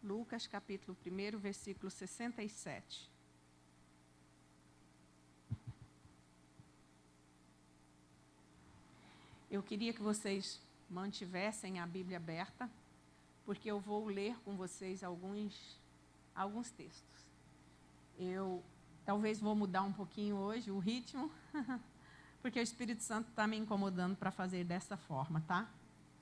Lucas, capítulo 1, versículo 67. Eu queria que vocês mantivessem a Bíblia aberta, porque eu vou ler com vocês alguns textos. Eu talvez vou mudar um pouquinho hoje o ritmo, porque o Espírito Santo está me incomodando para fazer dessa forma, tá?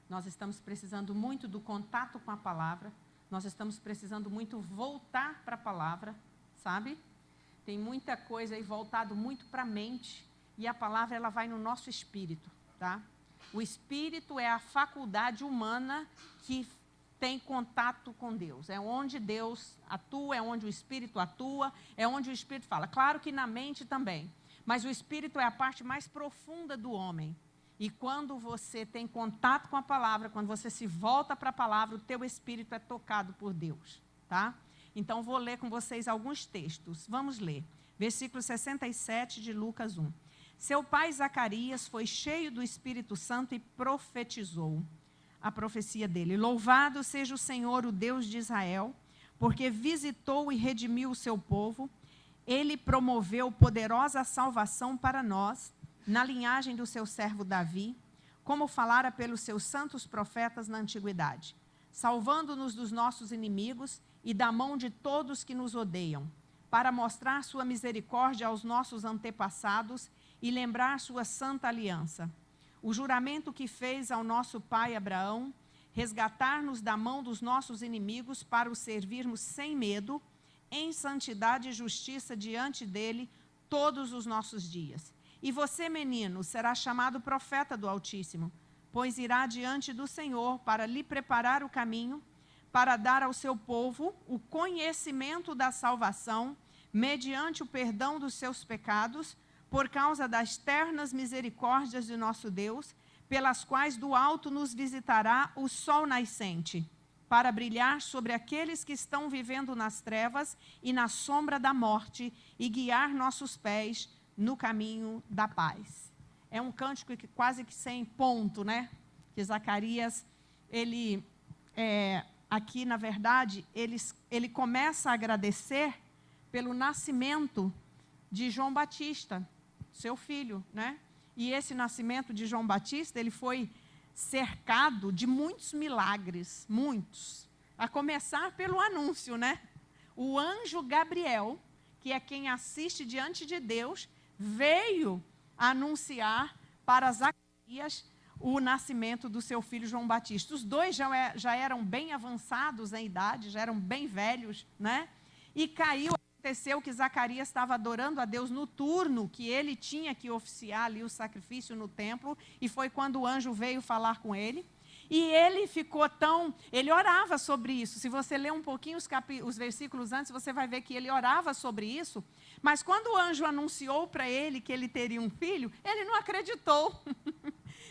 Nós estamos precisando muito do contato com a palavra, nós estamos precisando muito voltar para a palavra, sabe? Tem muita coisa aí voltado muito para a mente, e a palavra ela vai no nosso espírito, tá? O espírito é a faculdade humana que tem contato com Deus. É onde Deus atua, é onde o espírito atua, é onde o espírito fala. Claro que na mente também, mas o espírito é a parte mais profunda do homem. E quando você tem contato com a palavra, quando você se volta para a palavra, o teu espírito é tocado por Deus, tá? Então, vou ler com vocês alguns textos. Vamos ler. Versículo 67 de Lucas 1. Seu pai Zacarias foi cheio do Espírito Santo e profetizou a profecia dele. Louvado seja o Senhor, o Deus de Israel, porque visitou e redimiu o seu povo. Ele promoveu poderosa salvação para nós, na linhagem do seu servo Davi, como falara pelos seus santos profetas na antiguidade, salvando-nos dos nossos inimigos e da mão de todos que nos odeiam, para mostrar sua misericórdia aos nossos antepassados e lembrar sua santa aliança. O juramento que fez ao nosso pai Abraão, resgatar-nos da mão dos nossos inimigos para o servirmos sem medo, em santidade e justiça diante dele todos os nossos dias. E você, menino, será chamado profeta do Altíssimo, pois irá diante do Senhor para lhe preparar o caminho, para dar ao seu povo o conhecimento da salvação, mediante o perdão dos seus pecados, por causa das ternas misericórdias de nosso Deus, pelas quais do alto nos visitará o sol nascente, para brilhar sobre aqueles que estão vivendo nas trevas e na sombra da morte, e guiar nossos pés no caminho da paz. É um cântico que quase que sem ponto, né? Que Zacarias, aqui na verdade, ele começa a agradecer pelo nascimento de João Batista, seu filho, né? E esse nascimento de João Batista, ele foi cercado de muitos milagres, muitos. A começar pelo anúncio, né? O anjo Gabriel, que é quem assiste diante de Deus, veio anunciar para Zacarias o nascimento do seu filho João Batista. Os dois já eram bem avançados em idade, já eram bem velhos, né? E aconteceu que Zacarias estava adorando a Deus no turno que ele tinha que oficiar ali o sacrifício no templo, e foi quando o anjo veio falar com ele. E ele ficou ele orava sobre isso. Se você ler um pouquinho os versículos antes, você vai ver que ele orava sobre isso. Mas quando o anjo anunciou para ele que ele teria um filho, ele não acreditou.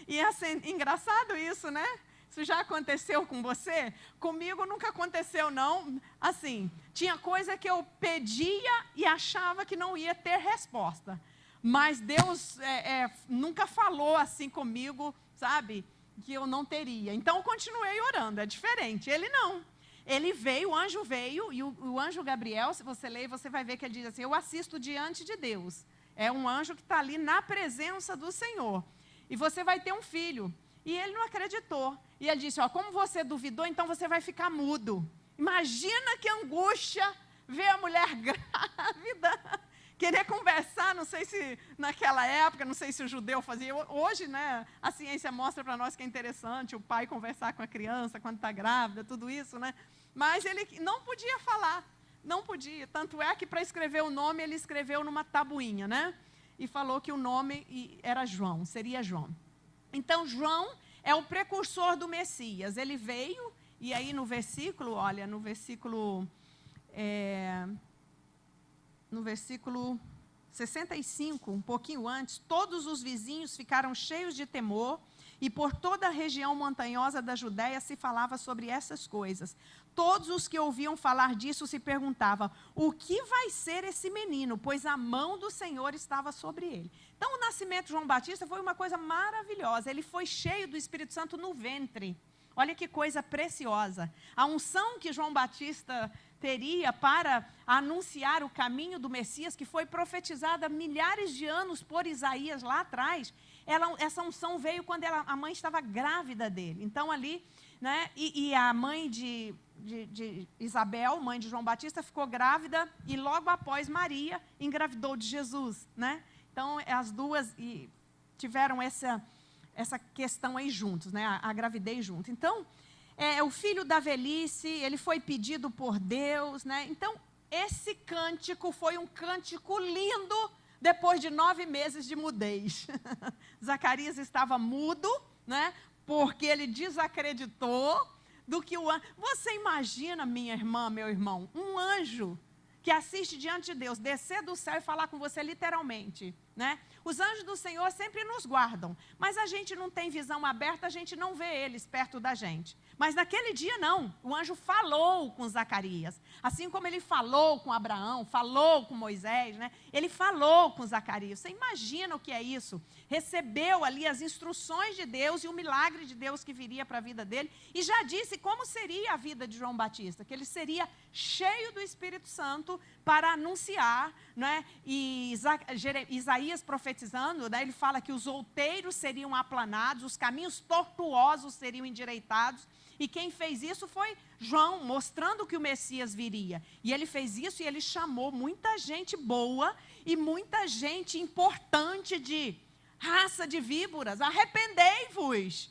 E assim, engraçado isso, né? Isso já aconteceu com você? Comigo nunca aconteceu, não. Assim, tinha coisa que eu pedia e achava que não ia ter resposta. Mas Deus nunca falou assim comigo, sabe? Que eu não teria. Então, eu continuei orando, é diferente. Ele não. Ele veio, o anjo veio, e o anjo Gabriel, se você ler, você vai ver que ele diz assim, eu assisto diante de Deus. É um anjo que está ali na presença do Senhor. E você vai ter um filho. E ele não acreditou. E ele disse, como você duvidou, então você vai ficar mudo. Imagina que angústia ver a mulher grávida, querer conversar, não sei se naquela época, não sei se o judeu fazia. Hoje, né, a ciência mostra para nós que é interessante o pai conversar com a criança quando está grávida, tudo isso, né? Mas ele não podia falar, não podia. Tanto é que para escrever o nome, ele escreveu numa tabuinha, né? E falou que o nome era João, seria João. Então, João é o precursor do Messias. Ele veio, e aí no versículo, olha, no versículo 65, um pouquinho antes, todos os vizinhos ficaram cheios de temor, e por toda a região montanhosa da Judéia se falava sobre essas coisas. Todos os que ouviam falar disso se perguntavam, o que vai ser esse menino? Pois a mão do Senhor estava sobre ele. Então, o nascimento de João Batista foi uma coisa maravilhosa. Ele foi cheio do Espírito Santo no ventre. Olha que coisa preciosa. A unção que João Batista teria para anunciar o caminho do Messias, que foi profetizada milhares de anos por Isaías lá atrás, essa unção veio quando a mãe estava grávida dele. Então ali, né, e a mãe de Isabel, mãe de João Batista, ficou grávida e logo após Maria engravidou de Jesus, né? Então as duas tiveram essa questão aí juntos, né? A gravidez junto. Então, o filho da velhice, ele foi pedido por Deus, né? Então, esse cântico foi um cântico lindo depois de 9 meses de mudez. Zacarias estava mudo, né? Porque ele desacreditou do que o anjo... Você imagina, minha irmã, meu irmão, um anjo que assiste diante de Deus, descer do céu e falar com você literalmente, né? Os anjos do Senhor sempre nos guardam, mas a gente não tem visão aberta, a gente não vê eles perto da gente. Mas naquele dia não, o anjo falou com Zacarias, assim como ele falou com Abraão, falou com Moisés, né? Ele falou com Zacarias. Você imagina o que é isso? Recebeu ali as instruções de Deus e o milagre de Deus que viria para a vida dele, e já disse como seria a vida de João Batista, que ele seria cheio do Espírito Santo para anunciar, né? E Isaías profetizando, né? Ele fala que os outeiros seriam aplanados, os caminhos tortuosos seriam endireitados. E quem fez isso foi João, mostrando que o Messias viria. E ele fez isso e ele chamou muita gente boa e muita gente importante de raça de víboras. Arrependei-vos.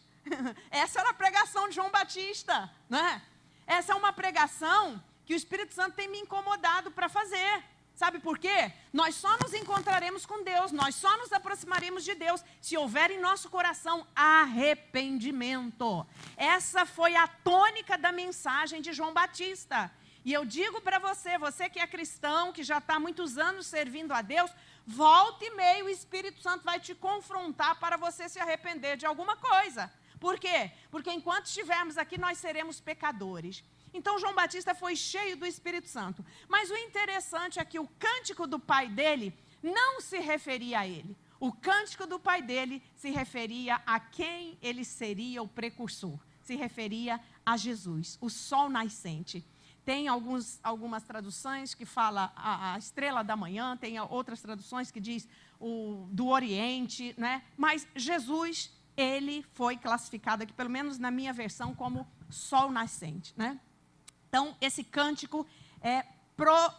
Essa era a pregação de João Batista, né? Essa é uma pregação que o Espírito Santo tem me incomodado para fazer. Sabe por quê? Nós só nos encontraremos com Deus, nós só nos aproximaremos de Deus se houver em nosso coração arrependimento. Essa foi a tônica da mensagem de João Batista. E eu digo para você, você que é cristão, que já está há muitos anos servindo a Deus, volta e meia o Espírito Santo vai te confrontar para você se arrepender de alguma coisa. Por quê? Porque enquanto estivermos aqui, nós seremos pecadores. Então, João Batista foi cheio do Espírito Santo. Mas o interessante é que o cântico do pai dele não se referia a ele. O cântico do pai dele se referia a quem ele seria o precursor. Se referia a Jesus, o sol nascente. Tem algumas traduções que fala a estrela da manhã, tem outras traduções que diz do Oriente, né? Mas Jesus, ele foi classificado aqui, pelo menos na minha versão, como sol nascente, né? Então, esse cântico é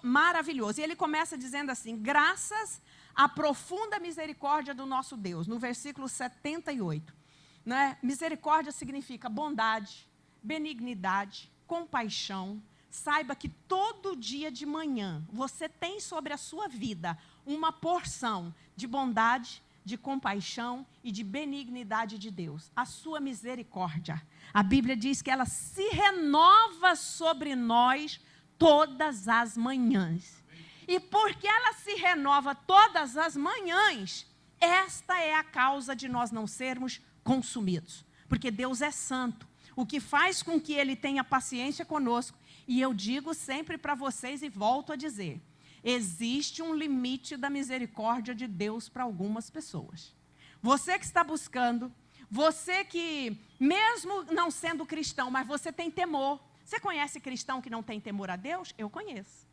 maravilhoso. E ele começa dizendo assim: graças à profunda misericórdia do nosso Deus, no versículo 78. Né? Misericórdia significa bondade, benignidade, compaixão. Saiba que todo dia de manhã você tem sobre a sua vida uma porção de bondade, de compaixão e de benignidade de Deus. A sua misericórdia. A Bíblia diz que ela se renova sobre nós todas as manhãs. E porque ela se renova todas as manhãs, esta é a causa de nós não sermos consumidos. Porque Deus é santo, o que faz com que Ele tenha paciência conosco. E eu digo sempre para vocês e volto a dizer, existe um limite da misericórdia de Deus para algumas pessoas. Você que está buscando, você que, mesmo não sendo cristão, mas você tem temor. Você conhece cristão que não tem temor a Deus? Eu conheço.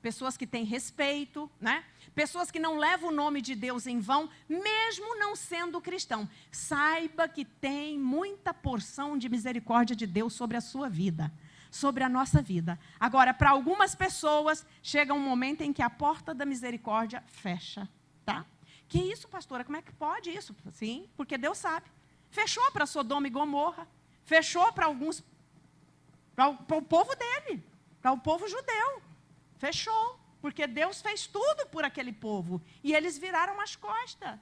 Pessoas que têm respeito, né? Pessoas que não levam o nome de Deus em vão, mesmo não sendo cristão. Saiba que tem muita porção de misericórdia de Deus sobre a sua vida, sobre a nossa vida. Agora, para algumas pessoas, chega um momento em que a porta da misericórdia fecha, tá? Que isso, pastora? Como é que pode isso? Sim, porque Deus sabe. Fechou para Sodoma e Gomorra, fechou para alguns, para o povo dele, para o povo judeu. Fechou, porque Deus fez tudo por aquele povo. E eles viraram as costas.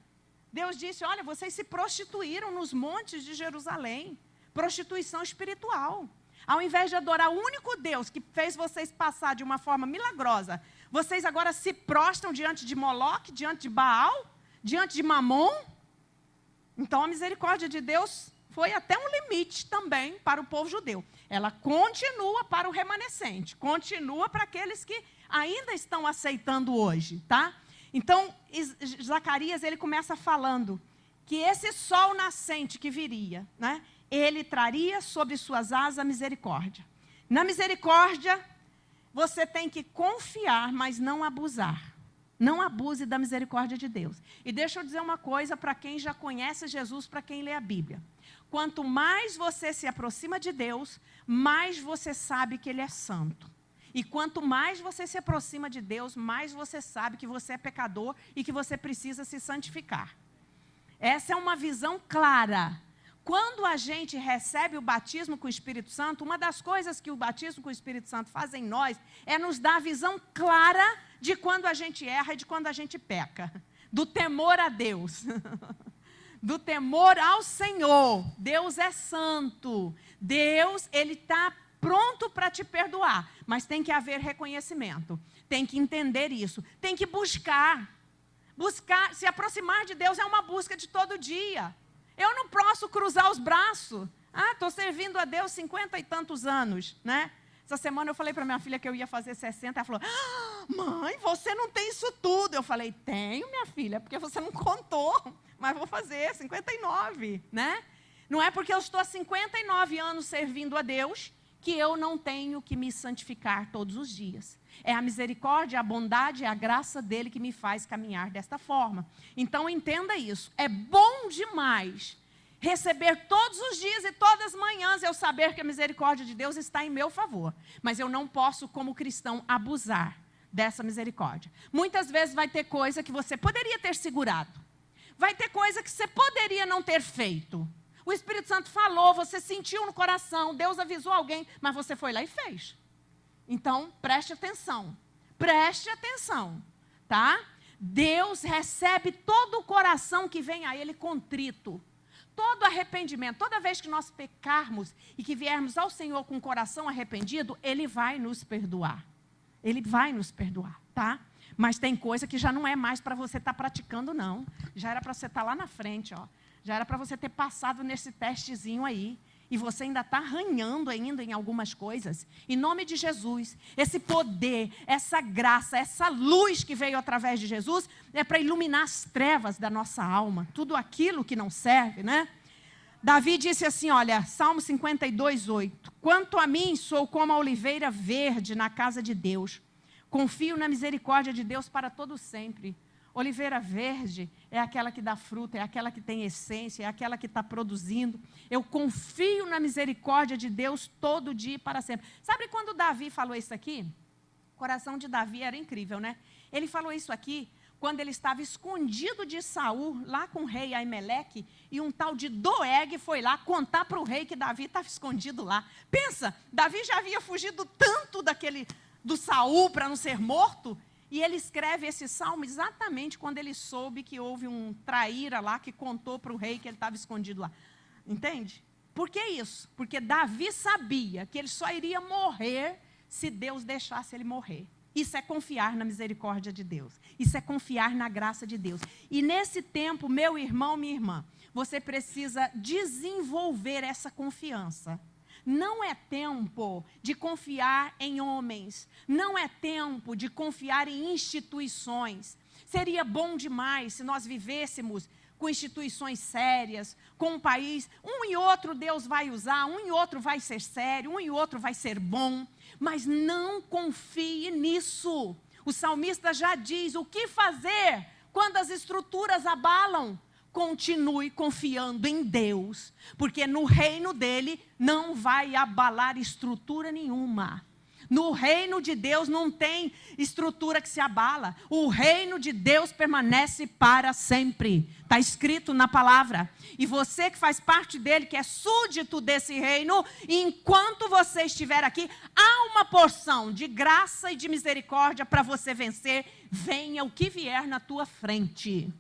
Deus disse, olha, vocês se prostituíram nos montes de Jerusalém. Prostituição espiritual. Ao invés de adorar o único Deus que fez vocês passar de uma forma milagrosa, vocês agora se prostram diante de Moloque, diante de Baal, diante de Mamon. Então a misericórdia de Deus foi até um limite também para o povo judeu. Ela continua para o remanescente, continua para aqueles que ainda estão aceitando hoje, tá? Então, Zacarias, ele começa falando que esse sol nascente que viria, né? ele traria sobre suas asas a misericórdia. Na misericórdia, você tem que confiar, mas não abusar. Não abuse da misericórdia de Deus. E deixa eu dizer uma coisa para quem já conhece Jesus, para quem lê a Bíblia. Quanto mais você se aproxima de Deus, mais você sabe que Ele é santo. E quanto mais você se aproxima de Deus, mais você sabe que você é pecador e que você precisa se santificar. Essa é uma visão clara. Quando a gente recebe o batismo com o Espírito Santo, uma das coisas que o batismo com o Espírito Santo faz em nós é nos dar a visão clara de quando a gente erra e de quando a gente peca. Do temor a Deus. Do temor ao Senhor. Deus é santo. Deus, Ele está pronto para te perdoar. Mas tem que haver reconhecimento. Tem que entender isso. Tem que buscar. Buscar, se aproximar de Deus é uma busca de todo dia. Eu não posso cruzar os braços. Estou servindo a Deus 50 e tantos anos, né? Essa semana eu falei para minha filha que eu ia fazer 60. Ela falou, mãe, você não tem isso tudo. Eu falei, tenho, minha filha, porque você não contou. Mas vou fazer 59, né? Não é porque eu estou há 59 anos servindo a Deus que eu não tenho que me santificar todos os dias. É a misericórdia, a bondade, é a graça dele que me faz caminhar desta forma. Então entenda isso. É bom demais receber todos os dias e todas as manhãs eu saber que a misericórdia de Deus está em meu favor. Mas eu não posso, como cristão, abusar dessa misericórdia. Muitas vezes vai ter coisa que você poderia ter segurado. Vai ter coisa que você poderia não ter feito. O Espírito Santo falou, você sentiu no coração, Deus avisou alguém, mas você foi lá e fez. Então, preste atenção, tá? Deus recebe todo o coração que vem a Ele contrito. Todo arrependimento, toda vez que nós pecarmos e que viermos ao Senhor com o coração arrependido, Ele vai nos perdoar. Ele vai nos perdoar, tá? Mas tem coisa que já não é mais para você estar praticando, não. Já era para você estar lá na frente, ó. Já era para você ter passado nesse testezinho aí. E você ainda está arranhando ainda em algumas coisas. Em nome de Jesus, esse poder, essa graça, essa luz que veio através de Jesus, é para iluminar as trevas da nossa alma. Tudo aquilo que não serve, né? Davi disse assim, olha, Salmo 52, 8. Quanto a mim, sou como a oliveira verde na casa de Deus. Confio na misericórdia de Deus para todo sempre. Oliveira verde é aquela que dá fruta, é aquela que tem essência, é aquela que está produzindo. Eu confio na misericórdia de Deus todo dia e para sempre. Sabe quando Davi falou isso aqui? O coração de Davi era incrível, né? Ele falou isso aqui quando ele estava escondido de Saul, lá com o rei Aimeleque, e um tal de Doeg foi lá contar para o rei que Davi estava escondido lá. Pensa, Davi já havia fugido tanto do Saul para não ser morto. E ele escreve esse salmo exatamente quando ele soube que houve um traíra lá que contou para o rei que ele estava escondido lá. Entende? Por que isso? Porque Davi sabia que ele só iria morrer se Deus deixasse ele morrer. Isso é confiar na misericórdia de Deus. Isso é confiar na graça de Deus. E nesse tempo, meu irmão, minha irmã, você precisa desenvolver essa confiança. Não é tempo de confiar em homens. Não é tempo de confiar em instituições. Seria bom demais se nós vivêssemos com instituições sérias, com um país, um e outro Deus vai usar, um e outro vai ser sério, um e outro vai ser bom, mas não confie nisso. O salmista já diz o que fazer quando as estruturas abalam. Continue confiando em Deus, porque no reino dele não vai abalar estrutura nenhuma. No reino de Deus não tem estrutura que se abala. O reino de Deus permanece para sempre. Está escrito na palavra. E você que faz parte dele, que é súdito desse reino, enquanto você estiver aqui, há uma porção de graça e de misericórdia para você vencer. Venha o que vier na tua frente.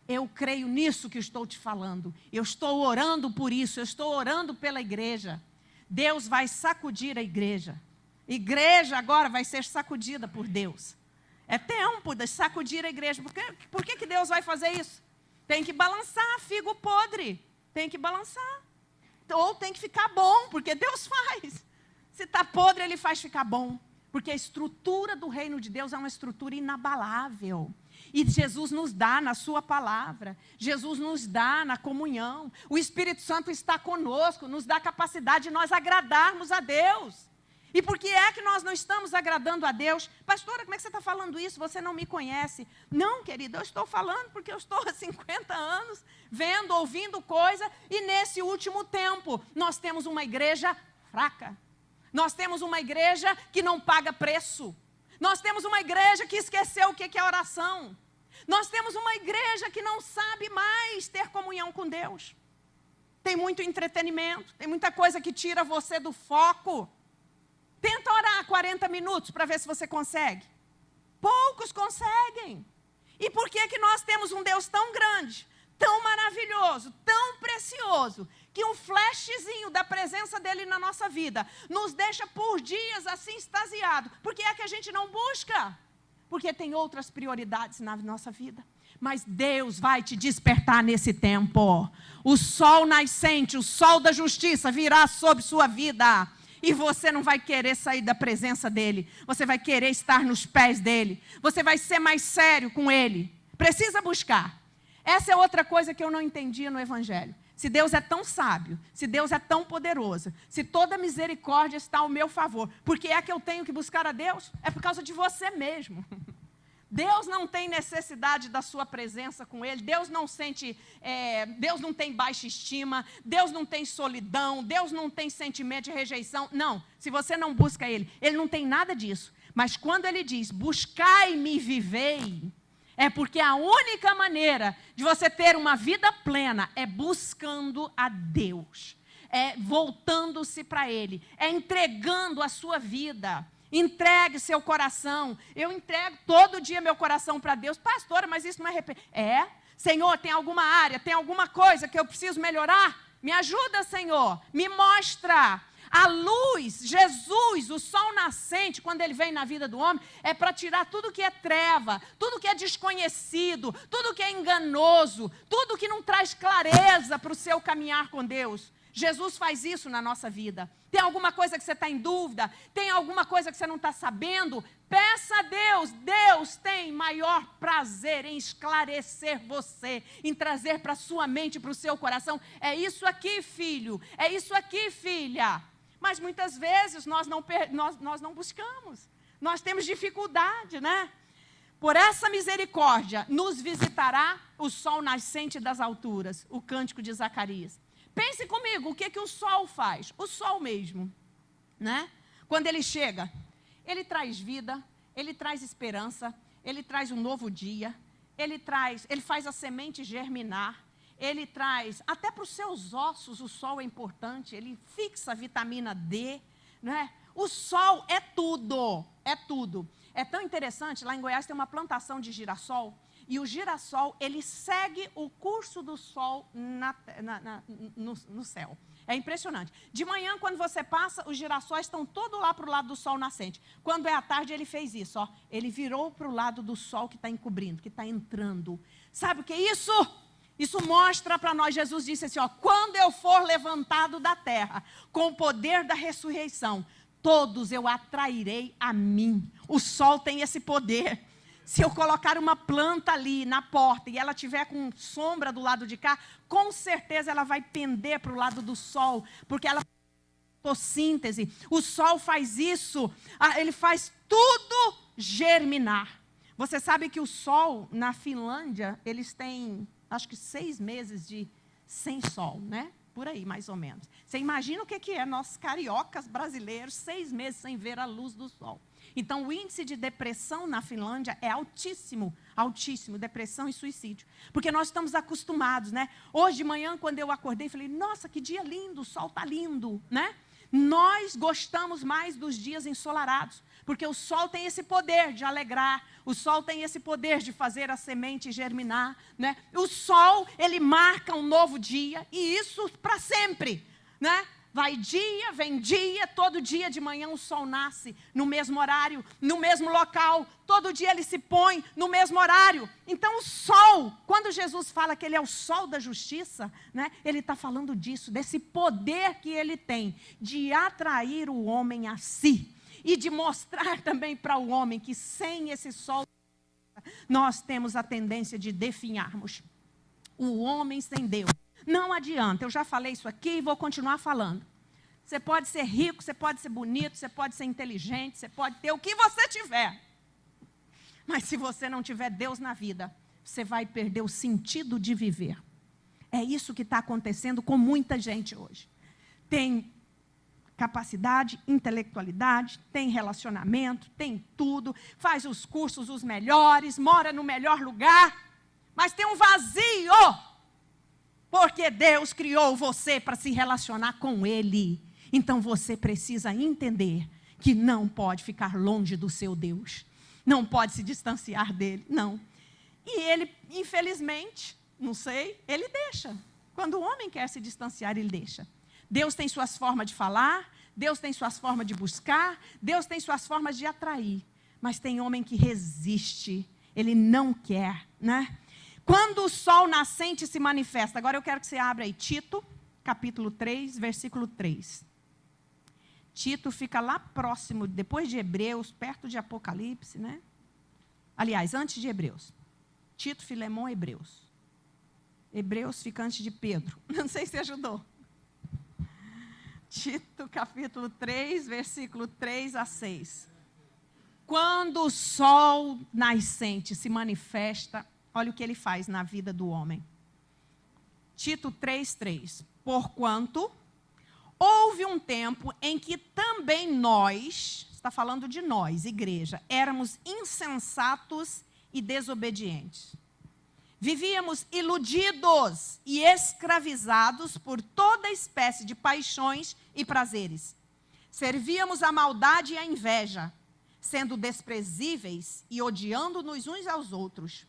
Eu creio nisso que estou te falando. Eu estou orando por isso. Eu estou orando pela igreja. Deus vai sacudir a igreja. Igreja agora vai ser sacudida por Deus. É tempo de sacudir a igreja. Por que Deus vai fazer isso? Tem que balançar figo podre. Tem que balançar. Ou tem que ficar bom, porque Deus faz. Se está podre, Ele faz ficar bom. Porque a estrutura do reino de Deus é uma estrutura inabalável. E Jesus nos dá na sua palavra, Jesus nos dá na comunhão. O Espírito Santo está conosco, nos dá a capacidade de nós agradarmos a Deus. E por que é que nós não estamos agradando a Deus? Pastora, como é que você está falando isso? Você não me conhece. Não, querida, eu estou falando porque eu estou há 50 anos vendo, ouvindo coisa, e nesse último tempo nós temos uma igreja fraca. Nós temos uma igreja que não paga preço. Nós temos uma igreja que esqueceu o que é oração. Nós temos uma igreja que não sabe mais ter comunhão com Deus. Tem muito entretenimento, tem muita coisa que tira você do foco. Tenta orar 40 minutos para ver se você consegue. Poucos conseguem. E por que nós temos um Deus tão grande, tão maravilhoso, tão precioso, que um flashzinho da presença dele na nossa vida nos deixa por dias assim extasiado? Por que é que a gente não busca? Porque tem outras prioridades na nossa vida. Mas Deus vai te despertar nesse tempo. O sol nascente, o sol da justiça virá sobre sua vida. E você não vai querer sair da presença dele. Você vai querer estar nos pés dele. Você vai ser mais sério com ele. Precisa buscar. Essa é outra coisa que eu não entendia no Evangelho. Se Deus é tão sábio, se Deus é tão poderoso, se toda misericórdia está ao meu favor, por que é que eu tenho que buscar a Deus? É por causa de você mesmo. Deus não tem necessidade da sua presença com Ele. Deus não sente, Deus não tem baixa estima. Deus não tem solidão. Deus não tem sentimento de rejeição. Não, se você não busca Ele, Ele não tem nada disso. Mas quando Ele diz, buscai-me e vivei, é porque a única maneira de você ter uma vida plena é buscando a Deus. É voltando-se para Ele. É entregando a sua vida. Entregue seu coração. Eu entrego todo dia meu coração para Deus. Pastora, mas isso não é Senhor, tem alguma área, tem alguma coisa que eu preciso melhorar? Me ajuda, Senhor. Me mostra. A luz, Jesus, o sol nascente, quando ele vem na vida do homem, é para tirar tudo que é treva, tudo que é desconhecido, tudo que é enganoso, tudo que não traz clareza para o seu caminhar com Deus. Jesus faz isso na nossa vida. Tem alguma coisa que você está em dúvida? Tem alguma coisa que você não está sabendo? Peça a Deus. Deus tem maior prazer em esclarecer você, em trazer para a sua mente, para o seu coração. É isso aqui, filho. É isso aqui, filha. Mas muitas vezes nós não buscamos. Nós temos dificuldade, né? Por essa misericórdia nos visitará o sol nascente das alturas. O cântico de Zacarias. Pense comigo, o que o sol faz? O sol mesmo, né? Quando ele chega, ele traz vida, ele traz esperança, ele traz um novo dia, ele faz a semente germinar, ele traz, até para os seus ossos o sol é importante, ele fixa a vitamina D, né? O sol é tudo, é tudo. É tão interessante, lá em Goiás tem uma plantação de girassol, e o girassol, ele segue o curso do sol no céu. É impressionante. De manhã, quando você passa, os girassóis estão todos lá para o lado do sol nascente. Quando é à tarde, ele fez isso. Ó. Ele virou para o lado do sol que está encobrindo, que está entrando. Sabe o que é isso? Isso mostra para nós, Jesus disse assim, ó, quando eu for levantado da terra, com o poder da ressurreição, todos eu atrairei a mim. O sol tem esse poder. Se eu colocar uma planta ali na porta e ela tiver com sombra do lado de cá, com certeza ela vai pender para o lado do sol, porque ela faz fotossíntese. O sol faz isso, ele faz tudo germinar. Você sabe que o sol, na Finlândia, eles têm, acho que 6 meses sem sol, né? Por aí, mais ou menos. Você imagina o que é nós cariocas brasileiros, 6 meses sem ver a luz do sol. Então, o índice de depressão na Finlândia é altíssimo, altíssimo, depressão e suicídio. Porque nós estamos acostumados, né? Hoje de manhã, quando eu acordei, falei, nossa, que dia lindo, o sol está lindo, né? Nós gostamos mais dos dias ensolarados, porque o sol tem esse poder de alegrar, o sol tem esse poder de fazer a semente germinar, né? O sol, ele marca um novo dia, e isso para sempre, né? Vai dia, vem dia, todo dia de manhã o sol nasce no mesmo horário, no mesmo local, todo dia ele se põe no mesmo horário. Então o sol, quando Jesus fala que ele é o sol da justiça, né, ele está falando disso, desse poder que ele tem de atrair o homem a si e de mostrar também para o homem que sem esse sol nós temos a tendência de definharmos. O homem sem Deus. Não adianta, eu já falei isso aqui e vou continuar falando. Você pode ser rico, você pode ser bonito, você pode ser inteligente, você pode ter o que você tiver. Mas se você não tiver Deus na vida, você vai perder o sentido de viver. É isso que está acontecendo com muita gente hoje. Tem capacidade, intelectualidade, tem relacionamento, tem tudo, faz os cursos os melhores, mora no melhor lugar, mas tem um vazio, porque Deus criou você para se relacionar com Ele. Então você precisa entender que não pode ficar longe do seu Deus, não pode se distanciar dele, não. E ele, infelizmente, não sei, ele deixa. Quando o homem quer se distanciar, ele deixa. Deus tem suas formas de falar, Deus tem suas formas de buscar, Deus tem suas formas de atrair. Mas tem homem que resiste, ele não quer, né? Quando o sol nascente se manifesta, agora eu quero que você abra aí Tito, capítulo 3, versículo 3. Tito fica lá próximo, depois de Hebreus, perto de Apocalipse, né? Aliás, antes de Hebreus. Tito, Filemão, Hebreus. Hebreus fica antes de Pedro. Não sei se ajudou. Tito, capítulo 3, versículo 3 a 6. Quando o sol nascente se manifesta, olha o que ele faz na vida do homem. Tito 3, 3. Porquanto houve um tempo em que também nós, está falando de nós, igreja, éramos insensatos e desobedientes. Vivíamos iludidos e escravizados por toda espécie de paixões e prazeres. Servíamos a maldade e a inveja, sendo desprezíveis e odiando-nos uns aos outros.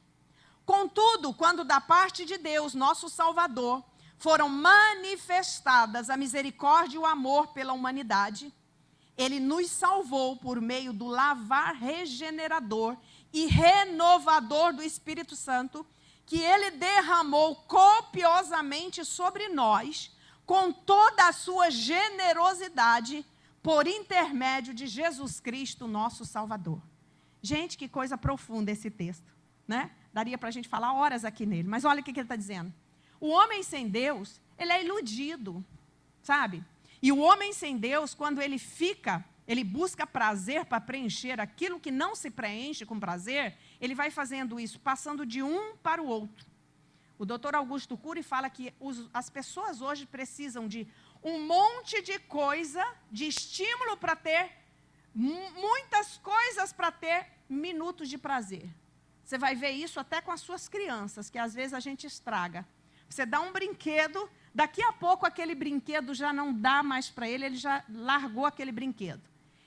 Contudo, quando da parte de Deus, nosso Salvador, foram manifestadas a misericórdia e o amor pela humanidade, Ele nos salvou por meio do lavar regenerador e renovador do Espírito Santo, que Ele derramou copiosamente sobre nós, com toda a sua generosidade, por intermédio de Jesus Cristo, nosso Salvador. Gente, que coisa profunda esse texto, né? Daria para a gente falar horas aqui nele, mas olha o que ele está dizendo. O homem sem Deus, ele é iludido, sabe? E o homem sem Deus, quando ele busca prazer para preencher aquilo que não se preenche com prazer, ele vai fazendo isso, passando de um para o outro. O doutor Augusto Cury fala que as pessoas hoje precisam de um monte de coisa, de estímulo para ter, muitas coisas para ter minutos de prazer. Você vai ver isso até com as suas crianças, que às vezes a gente estraga. Você dá um brinquedo, daqui a pouco aquele brinquedo já não dá mais para ele, ele já largou aquele brinquedo.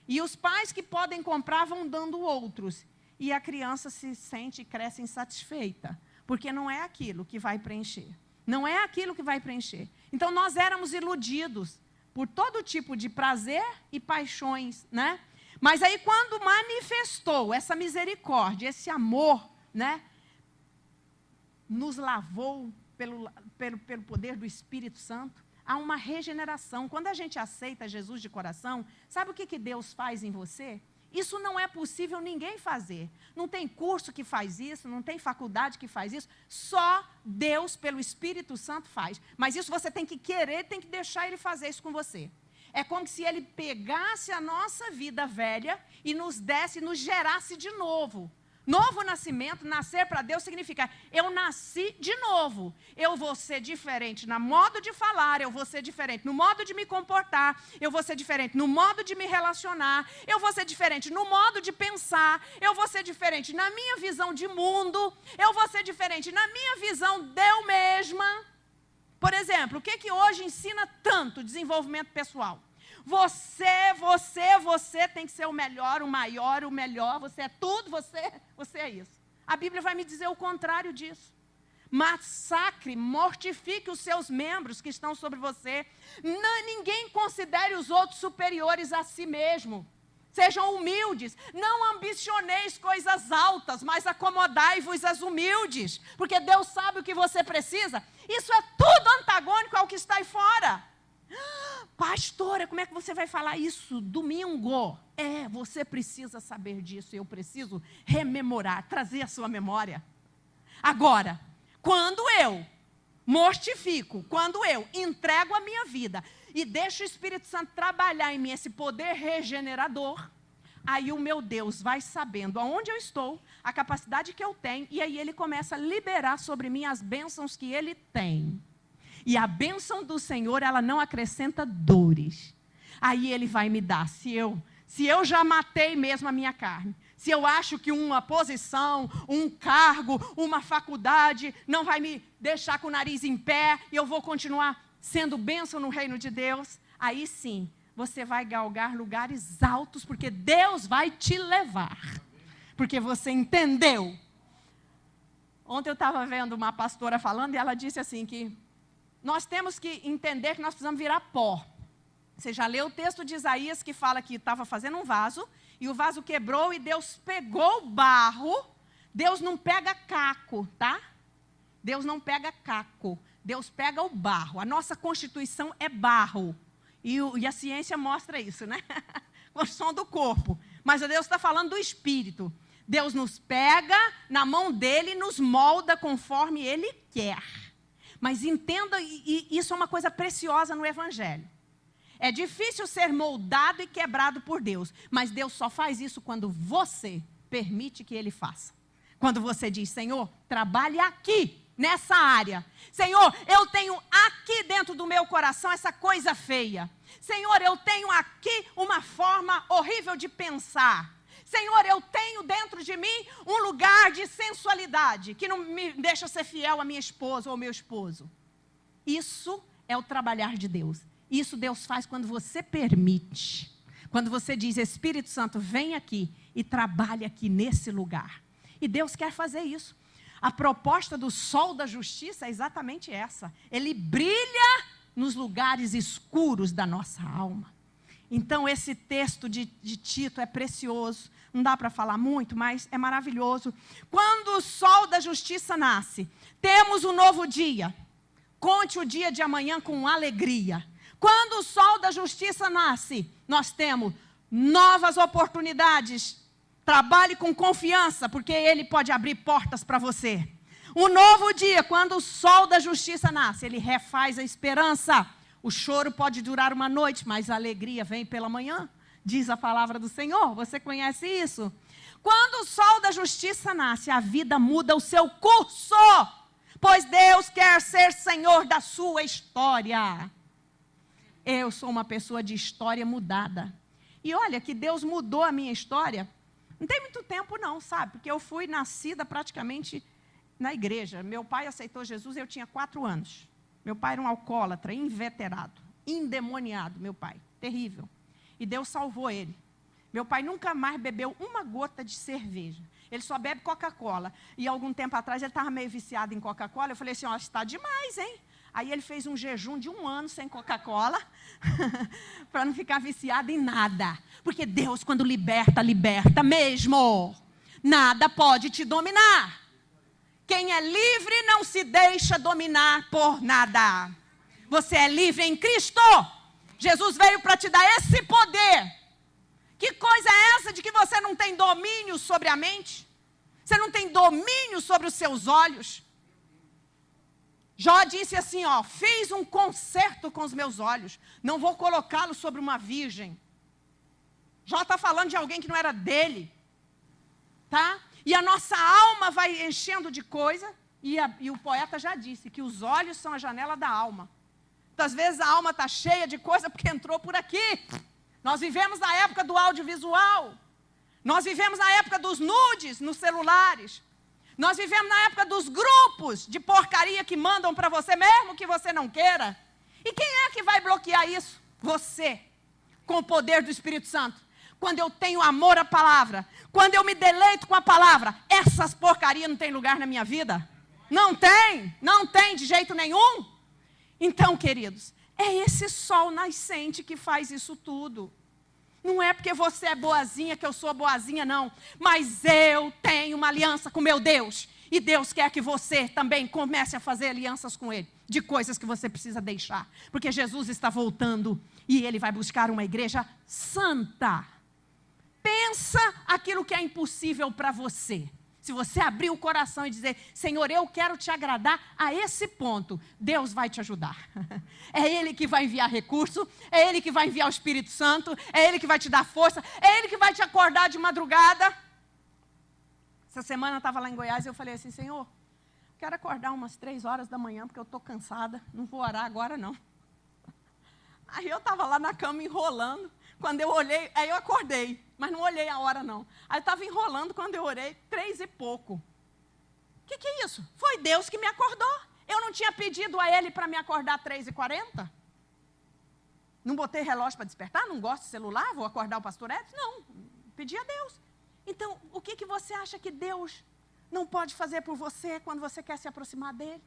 E os pais que podem comprar vão dando outros. E a criança se sente e cresce insatisfeita, porque não é aquilo que vai preencher. Não é aquilo que vai preencher. Então nós éramos iludidos por todo tipo de prazer e paixões, né? Mas aí quando manifestou essa misericórdia, esse amor, né? Nos lavou pelo poder do Espírito Santo, há uma regeneração. Quando a gente aceita Jesus de coração, sabe o que Deus faz em você? Isso não é possível ninguém fazer. Não tem curso que faz isso, não tem faculdade que faz isso. Só Deus, pelo Espírito Santo, faz. Mas isso você tem que querer, tem que deixar Ele fazer isso com você. É como se Ele pegasse a nossa vida velha e nos desse, nos gerasse de novo. Novo nascimento, nascer para Deus significa, eu nasci de novo. Eu vou ser diferente no modo de falar, eu vou ser diferente no modo de me comportar, eu vou ser diferente no modo de me relacionar, eu vou ser diferente no modo de pensar, eu vou ser diferente na minha visão de mundo, eu vou ser diferente na minha visão de eu mesma. Por exemplo, o que hoje ensina tanto desenvolvimento pessoal? Você tem que ser o melhor, o maior, o melhor, você é tudo, você é isso. A Bíblia vai me dizer o contrário disso. Massacre, mortifique os seus membros que estão sobre você. Ninguém considere os outros superiores a si mesmo. Sejam humildes, não ambicioneis coisas altas, mas acomodai-vos às humildes, porque Deus sabe o que você precisa. Isso é tudo antagônico ao que está aí fora. Pastora, como é que você vai falar isso domingo? Você precisa saber disso, eu preciso rememorar, trazer a sua memória. Agora, quando eu mortifico, quando eu entrego a minha vida e deixo o Espírito Santo trabalhar em mim esse poder regenerador, aí o meu Deus vai sabendo aonde eu estou, a capacidade que eu tenho, e aí Ele começa a liberar sobre mim as bênçãos que Ele tem. E a bênção do Senhor, ela não acrescenta dores. Aí Ele vai me dar, se eu já matei mesmo a minha carne, se eu acho que uma posição, um cargo, uma faculdade não vai me deixar com o nariz em pé e eu vou continuar sendo bênção no reino de Deus, aí sim, você vai galgar lugares altos, porque Deus vai te levar. Porque você entendeu. Ontem eu estava vendo uma pastora falando e ela disse assim que nós temos que entender que nós precisamos virar pó. Você já leu o texto de Isaías que fala que estava fazendo um vaso e o vaso quebrou e Deus pegou o barro. Deus não pega caco, tá? Deus não pega caco. Deus pega o barro. A nossa constituição é barro. E a ciência mostra isso, né? Construção do corpo. Mas Deus está falando do espírito. Deus nos pega na mão dele e nos molda conforme Ele quer. Mas entenda, e isso é uma coisa preciosa no Evangelho. É difícil ser moldado e quebrado por Deus. Mas Deus só faz isso quando você permite que Ele faça. Quando você diz, Senhor, trabalhe aqui, nessa área. Senhor, eu tenho aqui dentro do meu coração essa coisa feia. Senhor, eu tenho aqui uma forma horrível de pensar. Senhor, eu tenho dentro de mim um lugar de sensualidade que não me deixa ser fiel à minha esposa ou ao meu esposo. Isso é o trabalhar de Deus. Isso Deus faz quando você permite. Quando você diz, Espírito Santo, vem aqui e trabalhe aqui nesse lugar. E Deus quer fazer isso. A proposta do sol da justiça é exatamente essa. Ele brilha nos lugares escuros da nossa alma. Então, esse texto de Tito é precioso. Não dá para falar muito, mas é maravilhoso. Quando o sol da justiça nasce, temos um novo dia. Conte o dia de amanhã com alegria. Quando o sol da justiça nasce, nós temos novas oportunidades. Trabalhe com confiança, porque Ele pode abrir portas para você. Um novo dia, quando o sol da justiça nasce, Ele refaz a esperança. O choro pode durar uma noite, mas a alegria vem pela manhã, diz a palavra do Senhor. Você conhece isso? Quando o sol da justiça nasce, a vida muda o seu curso, pois Deus quer ser Senhor da sua história. Eu sou uma pessoa de história mudada. E olha que Deus mudou a minha história. Não tem muito tempo não, sabe? Porque eu fui nascida praticamente na igreja. Meu pai aceitou Jesus, eu tinha 4 anos. Meu pai era um alcoólatra, inveterado, endemoniado, meu pai. Terrível. E Deus salvou ele. Meu pai nunca mais bebeu uma gota de cerveja. Ele só bebe Coca-Cola. E algum tempo atrás ele estava meio viciado em Coca-Cola. Eu falei assim, ó, está demais, hein? Aí ele fez um jejum de 1 ano sem Coca-Cola, para não ficar viciado em nada. Porque Deus, quando liberta, liberta mesmo. Nada pode te dominar. Quem é livre não se deixa dominar por nada. Você é livre em Cristo. Jesus veio para te dar esse poder. Que coisa é essa de que você não tem domínio sobre a mente? Você não tem domínio sobre os seus olhos? Jó disse assim, ó, fiz um concerto com os meus olhos, não vou colocá-lo sobre uma virgem. Jó está falando de alguém que não era dele, tá? E a nossa alma vai enchendo de coisa, e o poeta já disse que os olhos são a janela da alma. Então, às vezes a alma está cheia de coisa porque entrou por aqui. Nós vivemos na época do audiovisual, nós vivemos na época dos nudes nos celulares. Nós vivemos na época dos grupos de porcaria que mandam para você mesmo que você não queira. E quem é que vai bloquear isso? Você, com o poder do Espírito Santo. Quando eu tenho amor à palavra, quando eu me deleito com a palavra, essas porcarias não têm lugar na minha vida? Não tem de jeito nenhum. Então, queridos, é esse sol nascente que faz isso tudo. Não é porque você é boazinha que eu sou boazinha, não. Mas eu tenho uma aliança com meu Deus. E Deus quer que você também comece a fazer alianças com Ele. De coisas que você precisa deixar. Porque Jesus está voltando. E Ele vai buscar uma igreja santa. pensa aquilo que é impossível para você. Se você abrir o coração e dizer, Senhor, eu quero te agradar a esse ponto, Deus vai te ajudar. É Ele que vai enviar recurso, é Ele que vai enviar o Espírito Santo, é Ele que vai te dar força, é Ele que vai te acordar de madrugada. Essa semana eu estava lá em Goiás e eu falei assim, Senhor, quero acordar umas 3 horas da manhã, porque eu estou cansada, não vou orar agora não. Aí eu estava lá na cama enrolando, quando eu olhei, aí eu acordei, mas não olhei a hora não. Aí eu estava enrolando, quando eu orei, 3 e pouco. O que é isso? Foi Deus que me acordou. Eu não tinha pedido a Ele para me acordar 3h40? Não botei relógio para despertar, não gosto de celular, vou acordar o pastor Edson? Não, pedi a Deus. Então, o que você acha que Deus não pode fazer por você quando você quer se aproximar dEle?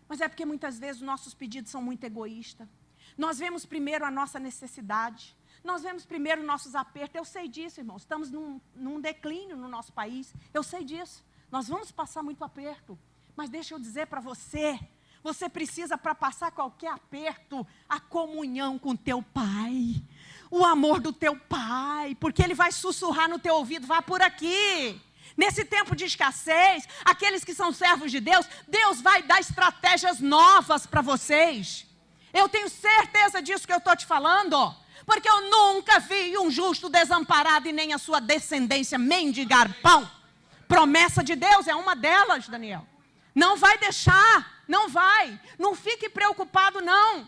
Mas é porque muitas vezes os nossos pedidos são muito egoístas. Nós vemos primeiro a nossa necessidade. Nós vemos primeiro nossos apertos. Eu sei disso, irmãos. Estamos num declínio no nosso país. Eu sei disso. Nós vamos passar muito aperto. Mas deixa eu dizer para você, você precisa, para passar qualquer aperto, a comunhão com teu Pai. O amor do teu Pai. Porque Ele vai sussurrar no teu ouvido, vá por aqui. Nesse tempo de escassez, aqueles que são servos de Deus, Deus vai dar estratégias novas para vocês. Eu tenho certeza disso que eu estou te falando. Porque eu nunca vi um justo desamparado e nem a sua descendência mendigar pão. Promessa de Deus é uma delas, Daniel. Não vai deixar, não vai. Não fique preocupado, não.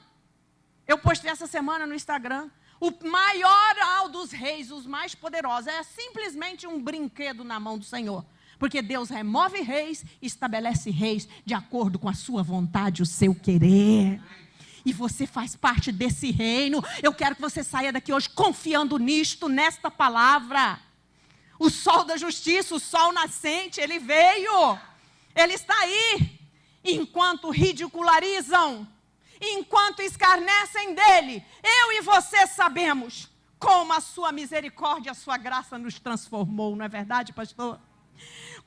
Eu postei essa semana no Instagram. O maior dos reis, os mais poderosos, é simplesmente um brinquedo na mão do Senhor. Porque Deus remove reis e estabelece reis de acordo com a sua vontade, o seu querer. E você faz parte desse reino. Eu quero que você saia daqui hoje confiando nisto, nesta palavra. O sol da justiça, o sol nascente, ele veio. Ele está aí. Enquanto ridicularizam, enquanto escarnecem dele, eu e você sabemos como a sua misericórdia, a sua graça nos transformou, não é verdade, pastor?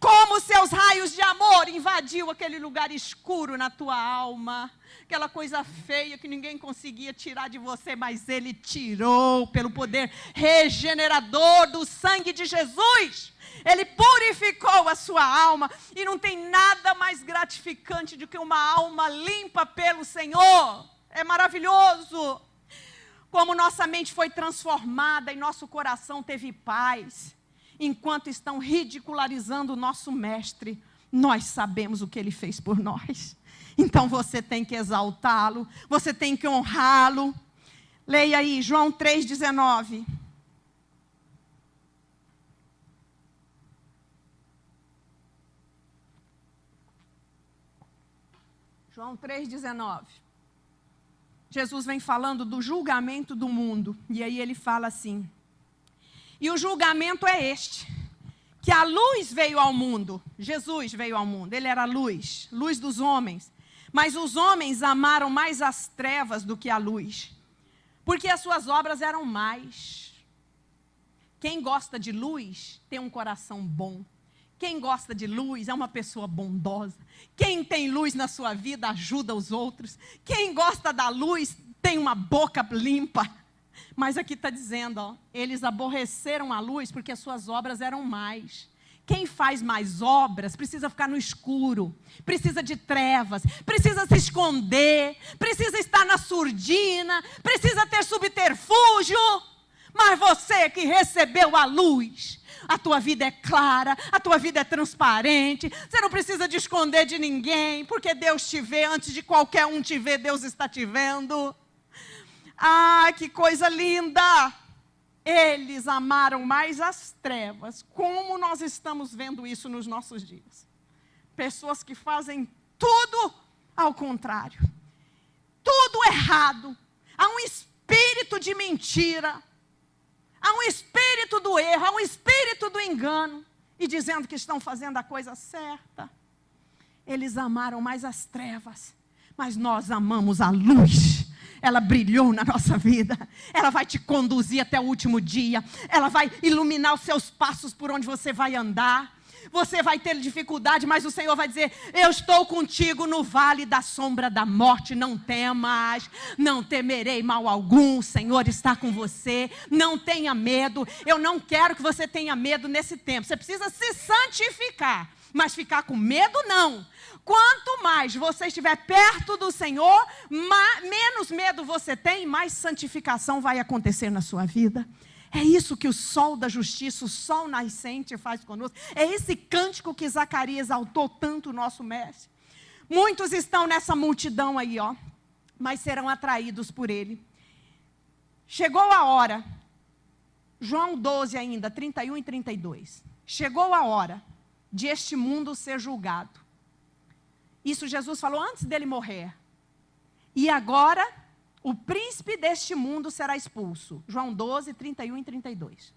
Como seus raios de amor invadiu aquele lugar escuro na tua alma. Aquela coisa feia que ninguém conseguia tirar de você, mas Ele tirou pelo poder regenerador do sangue de Jesus. Ele purificou a sua alma. E não tem nada mais gratificante do que uma alma limpa pelo Senhor. É maravilhoso. Como nossa mente foi transformada e nosso coração teve paz. Enquanto estão ridicularizando o nosso mestre, nós sabemos o que ele fez por nós. Então você tem que exaltá-lo, você tem que honrá-lo. Leia aí, João 3,19. João 3,19. Jesus vem falando do julgamento do mundo. E aí ele fala assim: e o julgamento é este, que a luz veio ao mundo. Jesus veio ao mundo, ele era a luz, luz dos homens. Mas os homens amaram mais as trevas do que a luz, porque as suas obras eram más. Quem gosta de luz tem um coração bom. Quem gosta de luz é uma pessoa bondosa. Quem tem luz na sua vida ajuda os outros. Quem gosta da luz tem uma boca limpa. Mas aqui está dizendo, ó, eles aborreceram a luz porque as suas obras eram más. Quem faz mais obras precisa ficar no escuro, precisa de trevas, precisa se esconder, precisa estar na surdina, precisa ter subterfúgio. Mas você que recebeu a luz, a tua vida é clara, a tua vida é transparente, você não precisa de esconder de ninguém, porque Deus te vê, antes de qualquer um te ver, Deus está te vendo. Ah, que coisa linda! Eles amaram mais as trevas. Como nós estamos vendo isso nos nossos dias? Pessoas que fazem tudo ao contrário. Tudo errado. Há um espírito de mentira. Há um espírito do erro. Há um espírito do engano. E dizendo que estão fazendo a coisa certa. Eles amaram mais as trevas. Mas nós amamos a luz. Ela brilhou na nossa vida. Ela vai te conduzir até o último dia. Ela vai iluminar os seus passos por onde você vai andar. Você vai ter dificuldade, mas o Senhor vai dizer: eu estou contigo no vale da sombra da morte. Não temas, não temerei mal algum. O Senhor está com você. Não tenha medo. Eu não quero que você tenha medo nesse tempo. Você precisa se santificar, mas ficar com medo não. Quanto mais você estiver perto do Senhor, menos medo você tem, mais santificação vai acontecer na sua vida. É isso que o sol da justiça, o sol nascente faz conosco. É esse cântico que Zacarias exaltou tanto o nosso mestre. Muitos estão nessa multidão aí, ó, mas serão atraídos por ele. Chegou a hora, João 12 ainda, 31 e 32. Chegou a hora de este mundo ser julgado. Isso Jesus falou antes dele morrer. E agora, o príncipe deste mundo será expulso. João 12, 31 e 32.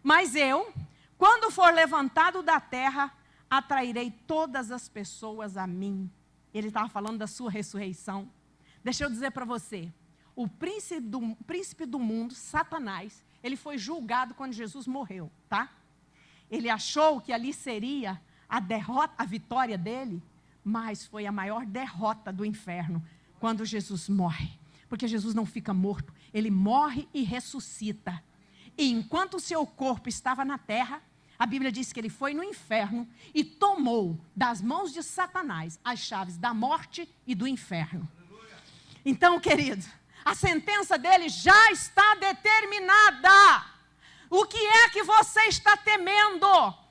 Mas eu, quando for levantado da terra, atrairei todas as pessoas a mim. Ele estava falando da sua ressurreição. Deixa eu dizer para você, o príncipe do mundo, Satanás, ele foi julgado quando Jesus morreu, tá? Ele achou que ali seria a derrota, a vitória dele, mas foi a maior derrota do inferno quando Jesus morre. Porque Jesus não fica morto, ele morre e ressuscita. E enquanto o seu corpo estava na terra, a Bíblia diz que ele foi no inferno e tomou das mãos de Satanás as chaves da morte e do inferno. Então, querido, a sentença dele já está determinada. O que é que você está temendo?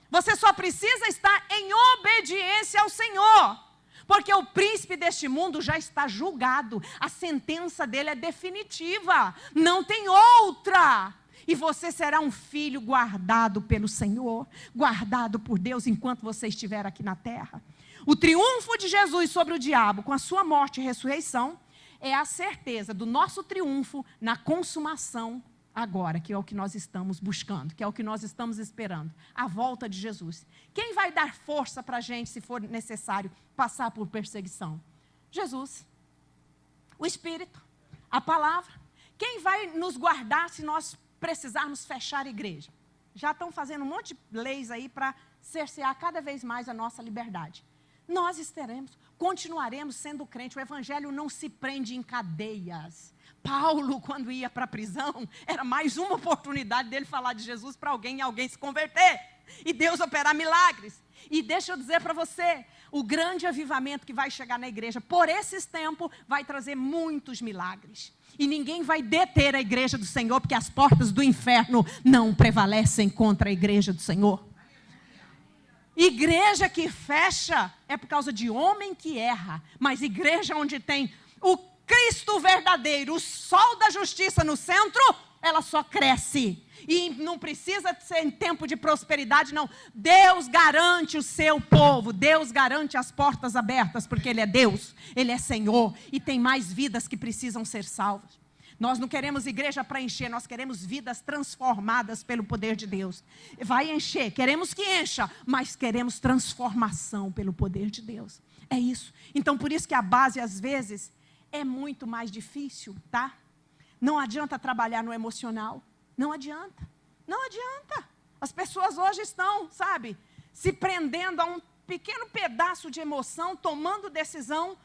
Você só precisa estar em obediência ao Senhor. Porque o príncipe deste mundo já está julgado. A sentença dele é definitiva. Não tem outra. E você será um filho guardado pelo Senhor, guardado por Deus enquanto você estiver aqui na terra. O triunfo de Jesus sobre o diabo com a sua morte e ressurreição é a certeza do nosso triunfo na consumação agora, que é o que nós estamos buscando, que é o que nós estamos esperando, a volta de Jesus. Quem vai dar força para a gente, se for necessário, passar por perseguição? Jesus, o Espírito, a palavra. Quem vai nos guardar se nós precisarmos fechar a igreja? Já estão fazendo um monte de leis aí para cercear cada vez mais a nossa liberdade. Nós continuaremos sendo crente. O evangelho não se prende em cadeias. Paulo, quando ia para a prisão, era mais uma oportunidade dele falar de Jesus para alguém e alguém se converter. E Deus operar milagres. E deixa eu dizer para você, o grande avivamento que vai chegar na igreja, por esses tempos, vai trazer muitos milagres. E ninguém vai deter a igreja do Senhor, porque as portas do inferno não prevalecem contra a igreja do Senhor. Igreja que fecha é por causa de homem que erra. Mas igreja onde tem o Cristo verdadeiro, o sol da justiça no centro, ela só cresce. E não precisa ser em tempo de prosperidade, não. Deus garante o seu povo. Deus garante as portas abertas, porque Ele é Deus, Ele é Senhor. E tem mais vidas que precisam ser salvas. Nós não queremos igreja para encher, nós queremos vidas transformadas pelo poder de Deus. Vai encher, queremos que encha, mas queremos transformação pelo poder de Deus. É isso. Então, por isso que a base, às vezes, é muito mais difícil, tá? Não adianta trabalhar no emocional. Não adianta. Não adianta. As pessoas hoje estão, sabe, se prendendo a um pequeno pedaço de emoção, tomando decisão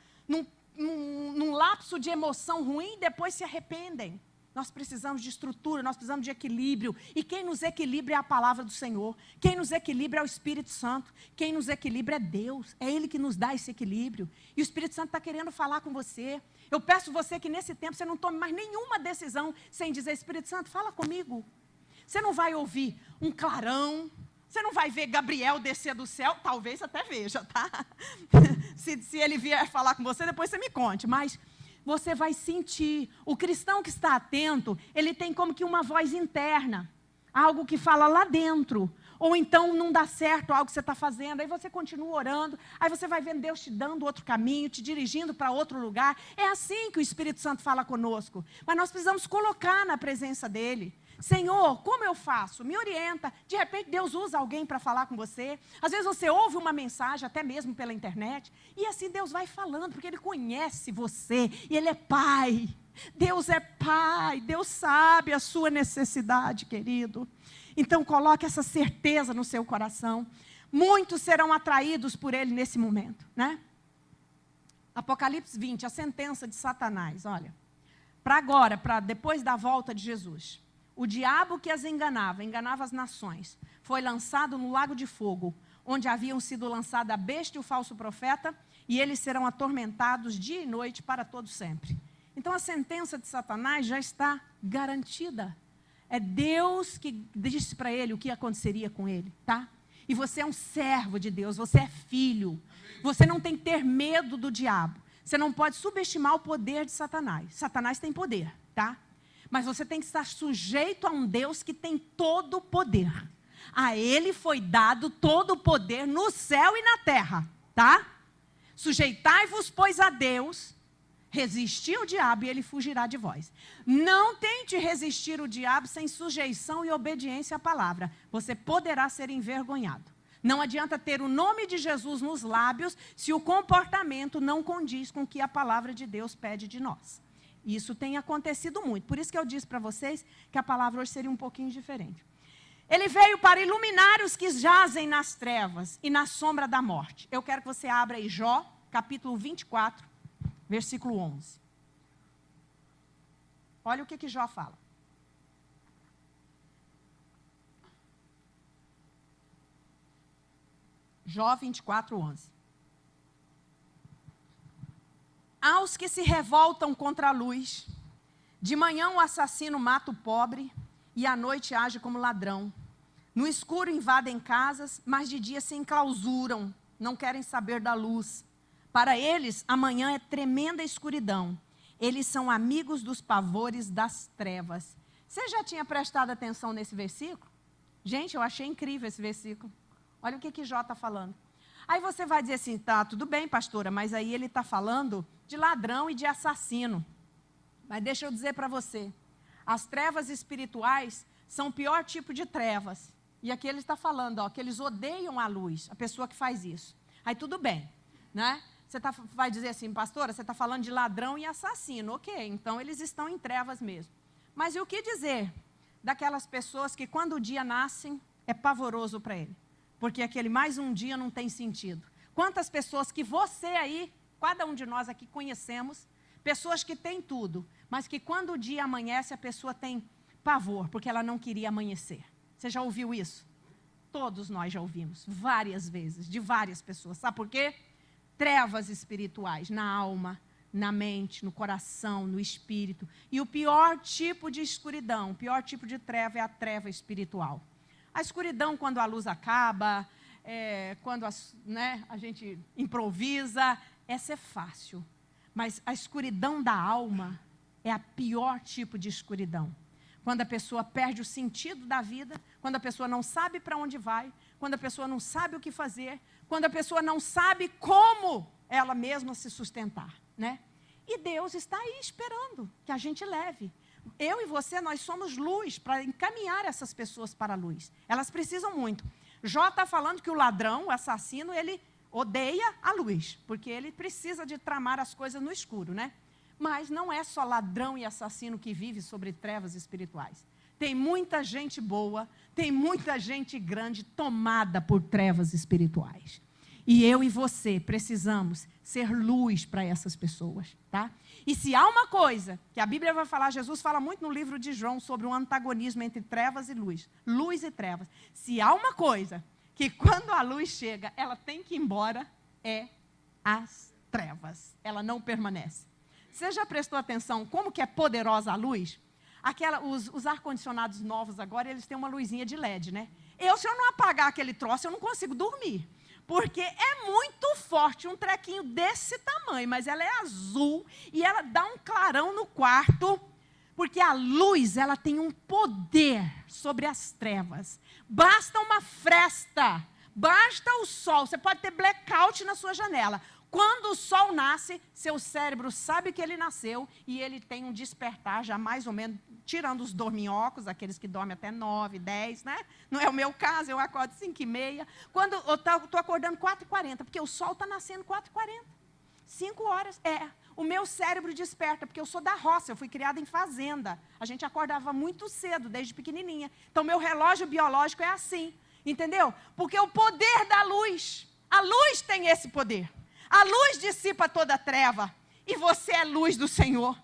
num lapso de emoção ruim e depois se arrependem. Nós precisamos de estrutura, nós precisamos de equilíbrio. E quem nos equilibra é a palavra do Senhor. Quem nos equilibra é o Espírito Santo. Quem nos equilibra é Deus. É Ele que nos dá esse equilíbrio. E o Espírito Santo está querendo falar com você. Eu peço você que nesse tempo você não tome mais nenhuma decisão sem dizer: Espírito Santo, fala comigo. Você não vai ouvir um clarão. Você não vai ver Gabriel descer do céu. Talvez até veja, tá? se ele vier falar com você, depois você me conte. Mas você vai sentir. O cristão que está atento, ele tem como que uma voz interna. Algo que fala lá dentro. Ou então não dá certo algo que você está fazendo. Aí você continua orando. Aí você vai vendo Deus te dando outro caminho, te dirigindo para outro lugar. É assim que o Espírito Santo fala conosco. Mas nós precisamos colocar na presença dEle. Senhor, como eu faço? Me orienta. De repente Deus usa alguém para falar com você. Às vezes você ouve uma mensagem, até mesmo pela internet. E assim Deus vai falando, porque Ele conhece você. E Ele é Pai. Deus é Pai. Deus sabe a sua necessidade, querido. Então coloque essa certeza no seu coração. Muitos serão atraídos por ele nesse momento, né? Apocalipse 20, a sentença de Satanás, olha. Para agora, para depois da volta de Jesus. O diabo que as enganava as nações, foi lançado no lago de fogo, onde haviam sido lançados a besta e o falso profeta, e eles serão atormentados dia e noite para todo sempre. Então a sentença de Satanás já está garantida. É Deus que disse para ele o que aconteceria com ele, tá? E você é um servo de Deus, você é filho. Você não tem que ter medo do diabo. Você não pode subestimar o poder de Satanás. Satanás tem poder, tá? Mas você tem que estar sujeito a um Deus que tem todo o poder. A ele foi dado todo o poder no céu e na terra, tá? Sujeitai-vos, pois, a Deus, resistir ao diabo e ele fugirá de vós. Não tente resistir o diabo sem sujeição e obediência à palavra. Você poderá ser envergonhado. Não adianta ter o nome de Jesus nos lábios se o comportamento não condiz com o que a palavra de Deus pede de nós. Isso tem acontecido muito. Por isso que eu disse para vocês que a palavra hoje seria um pouquinho diferente. Ele veio para iluminar os que jazem nas trevas e na sombra da morte. Eu quero que você abra aí Jó, capítulo 24, versículo 11. Olha o que Jó fala. Jó 24, 11. Aos que se revoltam contra a luz, de manhã o assassino mata o pobre e à noite age como ladrão. No escuro invadem casas, mas de dia se enclausuram, não querem saber da luz. Para eles, amanhã é tremenda escuridão. Eles são amigos dos pavores das trevas. Você já tinha prestado atenção nesse versículo? Gente, eu achei incrível esse versículo. Olha o que Jó está falando. Aí você vai dizer assim, tá, tudo bem, pastora, mas aí ele está falando de ladrão e de assassino. Mas deixa eu dizer para você, as trevas espirituais são o pior tipo de trevas. E aqui ele está falando, ó, que eles odeiam a luz, a pessoa que faz isso. Aí tudo bem, né? Você vai dizer assim, pastora, você está falando de ladrão e assassino. Ok, então eles estão em trevas mesmo. Mas e o que dizer daquelas pessoas que quando o dia nascem, é pavoroso para ele? Porque aquele mais um dia não tem sentido. Quantas pessoas que você aí, cada um de nós aqui conhecemos, pessoas que têm tudo, mas que quando o dia amanhece, a pessoa tem pavor, porque ela não queria amanhecer. Você já ouviu isso? Todos nós já ouvimos, várias vezes, de várias pessoas. Sabe por quê? Trevas espirituais, na alma, na mente, no coração, no espírito. E o pior tipo de escuridão, o pior tipo de treva é a treva espiritual. A escuridão quando a luz acaba, quando a gente improvisa, essa é fácil. Mas a escuridão da alma é a pior tipo de escuridão. Quando a pessoa perde o sentido da vida, quando a pessoa não sabe para onde vai, quando a pessoa não sabe o que fazer, quando a pessoa não sabe como ela mesma se sustentar, né? E Deus está aí esperando que a gente leve. Eu e você, nós somos luz para encaminhar essas pessoas para a luz. Elas precisam muito. Jó está falando que o ladrão, o assassino, ele odeia a luz, porque ele precisa de tramar as coisas no escuro, né? Mas não é só ladrão e assassino que vive sobre trevas espirituais. Tem muita gente boa, tem muita gente grande tomada por trevas espirituais. E eu e você precisamos ser luz para essas pessoas, tá? E se há uma coisa que a Bíblia vai falar, Jesus fala muito no livro de João sobre o antagonismo entre trevas e luz e trevas. Se há uma coisa que quando a luz chega, ela tem que ir embora, é as trevas. Ela não permanece. Você já prestou atenção como que é poderosa a luz? Os ar-condicionados novos agora, eles têm uma luzinha de LED, né? Se eu não apagar aquele troço, eu não consigo dormir. Porque é muito forte, um trequinho desse tamanho, mas ela é azul e ela dá um clarão no quarto, porque a luz, ela tem um poder sobre as trevas. Basta uma fresta, basta o sol, você pode ter blackout na sua janela. Quando o sol nasce, seu cérebro sabe que ele nasceu e ele tem um despertar já mais ou menos, tirando os dorminhocos, aqueles que dormem até 9, 10, né? Não é o meu caso, eu acordo 5h30. Quando eu estou acordando 4h40, porque o sol está nascendo 4h40. 5 horas, o meu cérebro desperta, porque eu sou da roça, eu fui criada em fazenda. A gente acordava muito cedo, desde pequenininha. Então, meu relógio biológico é assim. Entendeu? Porque o poder da luz, a luz tem esse poder. A luz dissipa toda a treva. E você é luz do Senhor.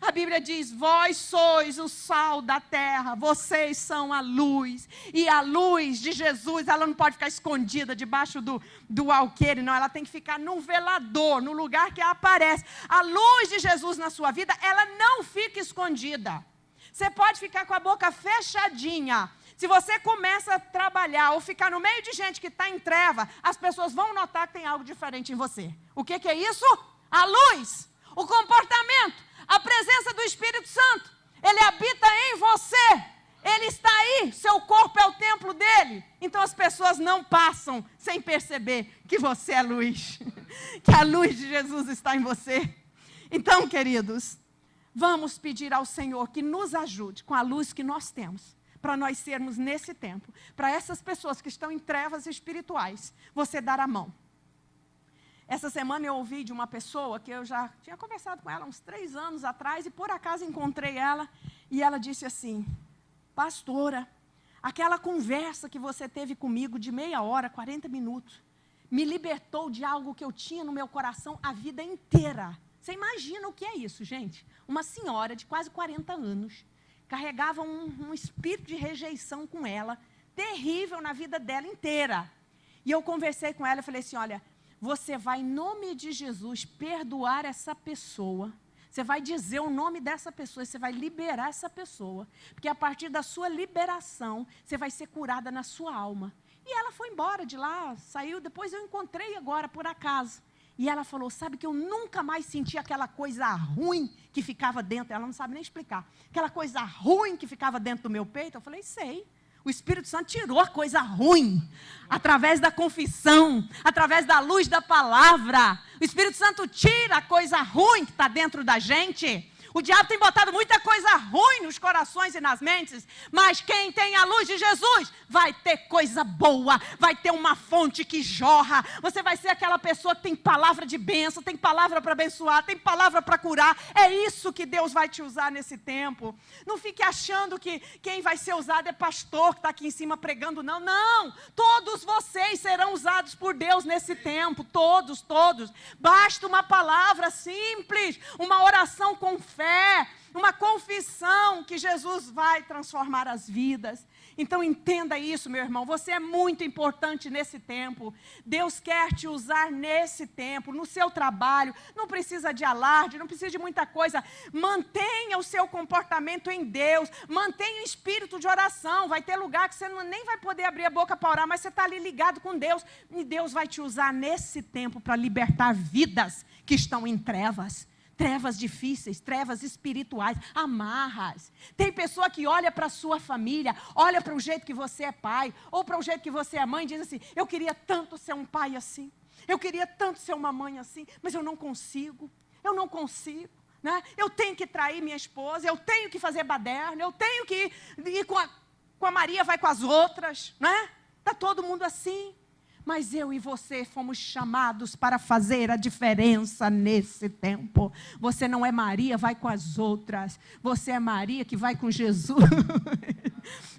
A Bíblia diz, vós sois o sal da terra, vocês são a luz. E a luz de Jesus, ela não pode ficar escondida debaixo do alqueire, não. Ela tem que ficar num velador, no lugar que ela aparece. A luz de Jesus na sua vida, ela não fica escondida. Você pode ficar com a boca fechadinha. Se você começa a trabalhar ou ficar no meio de gente que está em treva, as pessoas vão notar que tem algo diferente em você. O que é isso? A luz, o comportamento. A presença do Espírito Santo, ele habita em você, ele está aí, seu corpo é o templo dele. Então as pessoas não passam sem perceber que você é luz, que a luz de Jesus está em você. Então, queridos, vamos pedir ao Senhor que nos ajude com a luz que nós temos, para nós sermos nesse tempo, para essas pessoas que estão em trevas espirituais, você dar a mão. Essa semana eu ouvi de uma pessoa que eu já tinha conversado com ela uns 3 anos atrás e por acaso encontrei ela e ela disse assim, pastora, aquela conversa que você teve comigo de meia hora, 40 minutos, me libertou de algo que eu tinha no meu coração a vida inteira. Você imagina o que é isso, gente? Uma senhora de quase 40 anos, carregava um espírito de rejeição com ela, terrível na vida dela inteira. E eu conversei com ela e falei assim, olha, você vai, em nome de Jesus, perdoar essa pessoa. Você vai dizer o nome dessa pessoa, você vai liberar essa pessoa. Porque a partir da sua liberação, você vai ser curada na sua alma. E ela foi embora de lá, saiu, depois eu encontrei agora, por acaso. E ela falou, sabe que eu nunca mais senti aquela coisa ruim que ficava dentro. Ela não sabe nem explicar. Aquela coisa ruim que ficava dentro do meu peito. Eu falei, sei. O Espírito Santo tirou a coisa ruim, através da confissão, através da luz da palavra. O Espírito Santo tira a coisa ruim que está dentro da gente. O diabo tem botado muita coisa ruim nos corações e nas mentes, mas quem tem a luz de Jesus vai ter coisa boa, vai ter uma fonte que jorra. Você vai ser aquela pessoa que tem palavra de bênção, tem palavra para abençoar, tem palavra para curar. É isso que Deus vai te usar nesse tempo. Não fique achando que quem vai ser usado é pastor que está aqui em cima pregando, não. Não, todos vocês serão usados por Deus nesse tempo, todos. Basta uma palavra simples, uma oração com fé, uma confissão que Jesus vai transformar as vidas. Então entenda isso, meu irmão, você é muito importante nesse tempo. Deus quer te usar nesse tempo, no seu trabalho. Não precisa de alarde, não precisa de muita coisa. Mantenha o seu comportamento em Deus, mantenha o espírito de oração. Vai ter lugar que você nem vai poder abrir a boca para orar, mas você está ali ligado com Deus. E Deus vai te usar nesse tempo para libertar vidas que estão em trevas. Trevas difíceis, trevas espirituais, amarras. Tem pessoa que olha para a sua família, olha para o jeito que você é pai, ou para o jeito que você é mãe, e diz assim, eu queria tanto ser um pai assim, eu queria tanto ser uma mãe assim, mas eu não consigo, né? Eu tenho que trair minha esposa, eu tenho que fazer baderna, eu tenho que ir com a Maria, vai com as outras, né? Está todo mundo assim. Mas eu e você fomos chamados para fazer a diferença nesse tempo. Você não é Maria, vai com as outras. Você é Maria que vai com Jesus.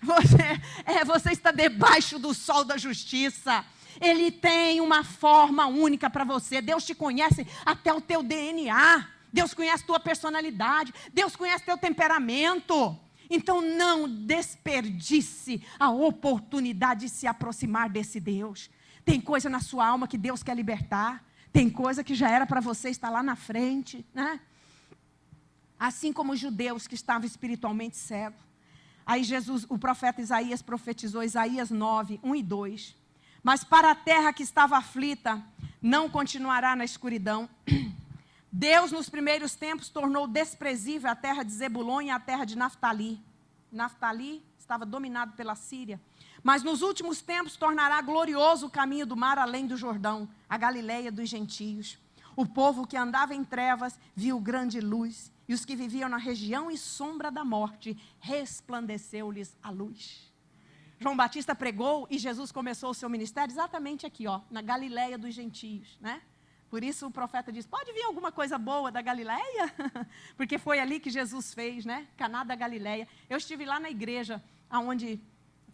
Você está debaixo do sol da justiça. Ele tem uma forma única para você. Deus te conhece até o teu DNA. Deus conhece a tua personalidade. Deus conhece teu temperamento. Então não desperdice a oportunidade de se aproximar desse Deus. Tem coisa na sua alma que Deus quer libertar. Tem coisa que já era para você estar lá na frente, né? Assim como os judeus que estavam espiritualmente cegos. Aí o profeta Isaías profetizou, Isaías 9, 1 e 2. Mas para a terra que estava aflita, não continuará na escuridão. Deus nos primeiros tempos tornou desprezível a terra de Zebulon e a terra de Naftali. Naftali estava dominado pela Síria. Mas nos últimos tempos tornará glorioso o caminho do mar além do Jordão, a Galileia dos gentios. O povo que andava em trevas viu grande luz, e os que viviam na região e sombra da morte, resplandeceu-lhes a luz. João Batista pregou e Jesus começou o seu ministério exatamente aqui, na Galileia dos gentios, né? Por isso o profeta diz, pode vir alguma coisa boa da Galileia? Porque foi ali que Jesus fez, né? Caná da Galileia. Eu estive lá na igreja, onde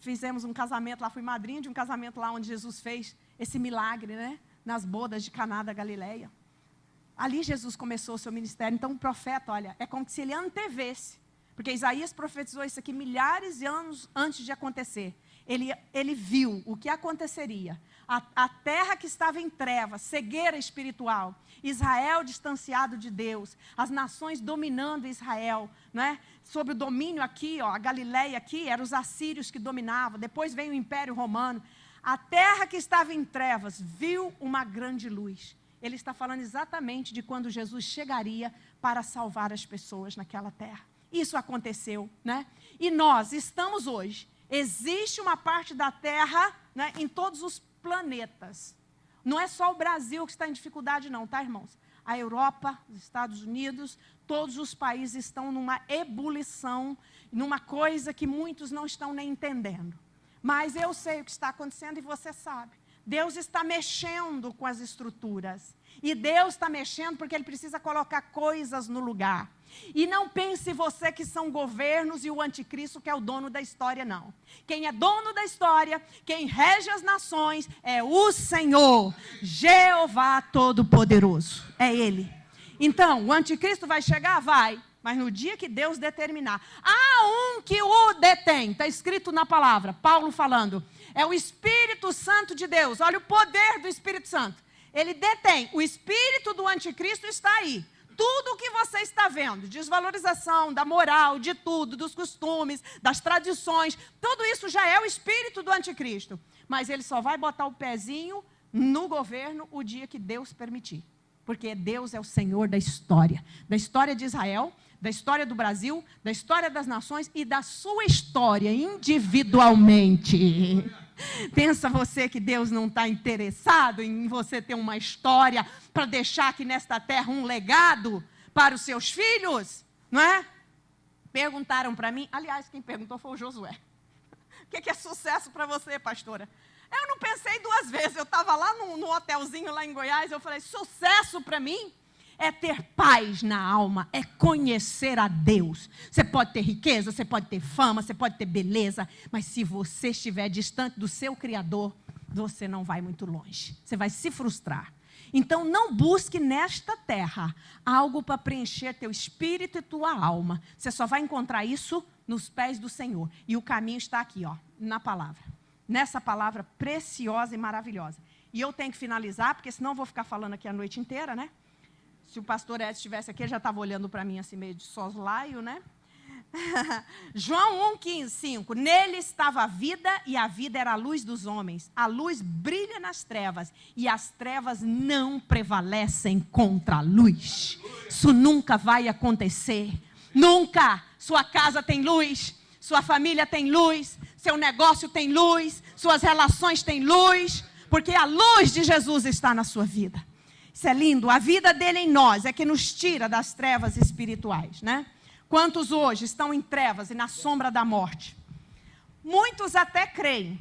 fizemos um casamento lá, fui madrinha de um casamento lá onde Jesus fez esse milagre, né? Nas bodas de Caná da Galileia. Ali Jesus começou o seu ministério. Então o profeta, olha, é como se ele antevesse. Porque Isaías profetizou isso aqui milhares de anos antes de acontecer. Ele viu o que aconteceria. A terra que estava em trevas, cegueira espiritual, Israel distanciado de Deus, as nações dominando Israel, né? Sob o domínio aqui, ó, a Galileia aqui, eram os assírios que dominavam, depois veio o Império Romano. A terra que estava em trevas viu uma grande luz. Ele está falando exatamente de quando Jesus chegaria para salvar as pessoas naquela terra. Isso aconteceu, né? E nós estamos hoje. Existe uma parte da terra, né, em todos os planetas. Não é só o Brasil que está em dificuldade não, tá, irmãos? A Europa, os Estados Unidos, todos os países estão numa ebulição, numa coisa que muitos não estão nem entendendo. Mas eu sei o que está acontecendo e você sabe. Deus está mexendo com as estruturas. E Deus está mexendo porque Ele precisa colocar coisas no lugar. E não pense você que são governos e o anticristo que é o dono da história, não. Quem é dono da história, quem rege as nações, é o Senhor, Jeová Todo-Poderoso. É Ele. Então, o anticristo vai chegar? Vai. Mas no dia que Deus determinar, há um que o detém. Está escrito na palavra, Paulo falando. É o Espírito Santo de Deus. Olha o poder do Espírito Santo. Ele detém. O espírito do anticristo está aí. Tudo o que você está vendo, desvalorização da moral, de tudo, dos costumes, das tradições, tudo isso já é o espírito do anticristo. Mas ele só vai botar o pezinho no governo o dia que Deus permitir. Porque Deus é o Senhor da história de Israel, da história do Brasil, da história das nações e da sua história individualmente. Pensa você que Deus não está interessado em você ter uma história para deixar aqui nesta terra um legado para os seus filhos? Não é? Perguntaram para mim, aliás, quem perguntou foi o Josué. O que é sucesso para você, pastora? Eu não pensei duas vezes, eu estava lá no hotelzinho lá em Goiás, eu falei, sucesso para mim é ter paz na alma, é conhecer a Deus. Você pode ter riqueza, você pode ter fama, você pode ter beleza, mas se você estiver distante do seu Criador, você não vai muito longe, você vai se frustrar. Então não busque nesta terra algo para preencher teu espírito e tua alma. Você só vai encontrar isso nos pés do Senhor. E o caminho está aqui, ó, na palavra. Nessa palavra preciosa e maravilhosa. E eu tenho que finalizar, porque senão eu vou ficar falando aqui a noite inteira, né? Se o pastor Edson estivesse aqui, ele já estava olhando para mim assim, meio de soslaio, né? João 1,5. Nele estava a vida, e a vida era a luz dos homens. A luz brilha nas trevas, e as trevas não prevalecem contra a luz. Isso nunca vai acontecer. Nunca. Sua casa tem luz, sua família tem luz, seu negócio tem luz, suas relações têm luz, porque a luz de Jesus está na sua vida. Isso é lindo. A vida dele em nós é que nos tira das trevas espirituais, né? Quantos hoje estão em trevas e na sombra da morte? Muitos até creem,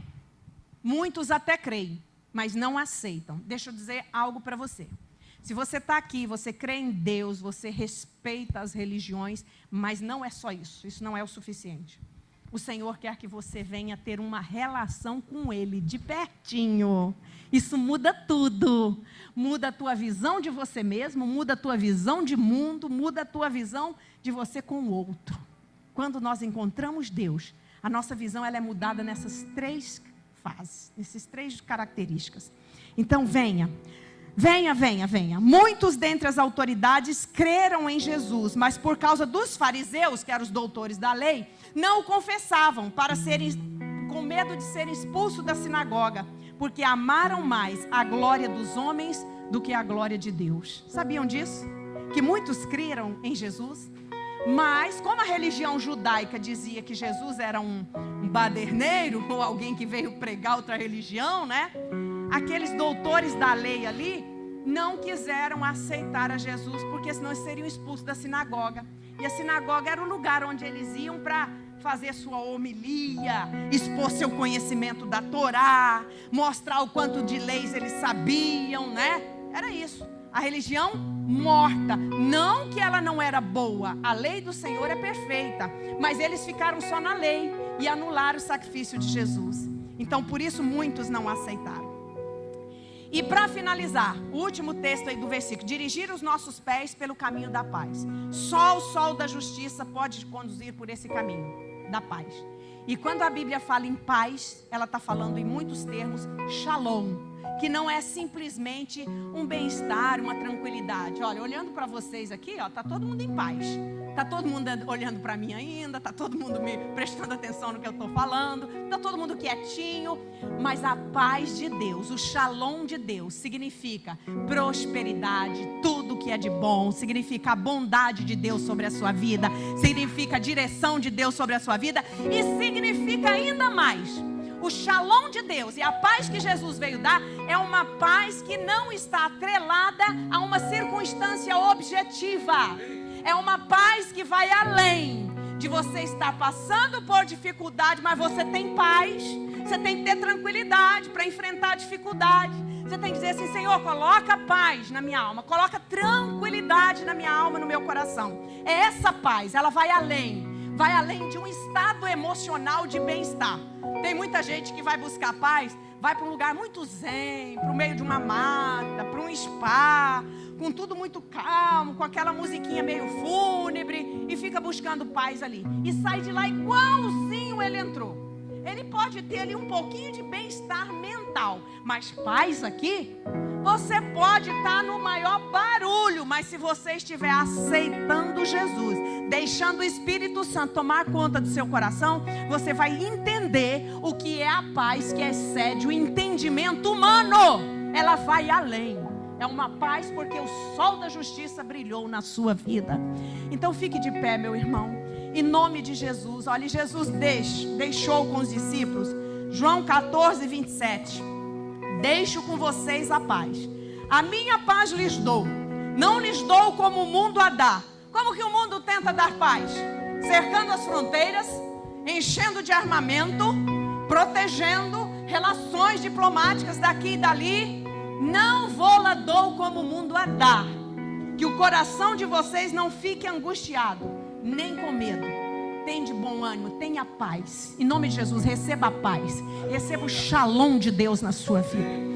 mas não aceitam. Deixa eu dizer algo para você. Se você está aqui, você crê em Deus, você respeita as religiões, mas não é só isso, isso não é o suficiente. O Senhor quer que você venha ter uma relação com Ele de pertinho. Isso muda tudo. Muda a tua visão de você mesmo, muda a tua visão de mundo, muda a tua visão de você com o outro. Quando nós encontramos Deus, a nossa visão ela é mudada nessas três fases, nessas três características. Então venha. Venha. Muitos dentre as autoridades creram em Jesus, mas por causa dos fariseus, que eram os doutores da lei, não o confessavam com medo de serem expulsos da sinagoga, porque amaram mais a glória dos homens do que a glória de Deus. Sabiam disso? Que muitos creram em Jesus, mas como a religião judaica dizia que Jesus era um baderneiro, ou alguém que veio pregar outra religião, né? Aqueles doutores da lei ali não quiseram aceitar a Jesus, porque senão eles seriam expulsos da sinagoga. E a sinagoga era o lugar onde eles iam para fazer sua homilia, expor seu conhecimento da Torá, mostrar o quanto de leis eles sabiam, né? Era isso. A religião morta. Não que ela não era boa, a lei do Senhor é perfeita, mas eles ficaram só na lei e anularam o sacrifício de Jesus. Então por isso muitos não aceitaram. E para finalizar, o último texto aí do versículo: dirigir os nossos pés pelo caminho da paz. Só o sol da justiça pode conduzir por esse caminho da paz. E quando a Bíblia fala em paz, ela está falando em muitos termos shalom, que não é simplesmente um bem-estar, uma tranquilidade. Olha, olhando para vocês aqui, está todo mundo em paz. Está todo mundo olhando para mim ainda, está todo mundo me prestando atenção no que eu estou falando, está todo mundo quietinho. Mas a paz de Deus, o shalom de Deus, significa prosperidade, tudo que é de bom, significa a bondade de Deus sobre a sua vida, significa a direção de Deus sobre a sua vida e significa ainda mais. O shalom de Deus e a paz que Jesus veio dar é uma paz que não está atrelada a uma circunstância objetiva. É uma paz que vai além de você estar passando por dificuldade, mas você tem paz. Você tem que ter tranquilidade para enfrentar a dificuldade. Você tem que dizer assim: Senhor, coloca paz na minha alma, coloca tranquilidade na minha alma, no meu coração. É essa paz, ela vai além de um estado emocional de bem-estar. Tem muita gente que vai buscar paz, vai para um lugar muito zen, para o meio de uma mata, para um spa, com tudo muito calmo, com aquela musiquinha meio fúnebre, e fica buscando paz ali. E sai de lá igualzinho ele entrou. Ele pode ter ali um pouquinho de bem-estar mental, mas paz aqui, você pode estar no maior barulho, mas se você estiver aceitando Jesus, deixando o Espírito Santo tomar conta do seu coração, você vai entender o que é a paz que excede o entendimento humano. Ela vai além. É uma paz porque o sol da justiça brilhou na sua vida. Então fique de pé, meu irmão, em nome de Jesus. Olha, Jesus deixou com os discípulos, João 14, 27. Deixo com vocês a paz. A minha paz lhes dou. Não lhes dou como o mundo a dá. Como que o mundo tenta dar paz? Cercando as fronteiras, enchendo de armamento, protegendo relações diplomáticas daqui e dali. Não vou-la dou como o mundo a dá. Que o coração de vocês não fique angustiado, nem com medo. Tem de bom ânimo, tenha paz. Em nome de Jesus, receba a paz. Receba o shalom de Deus na sua vida.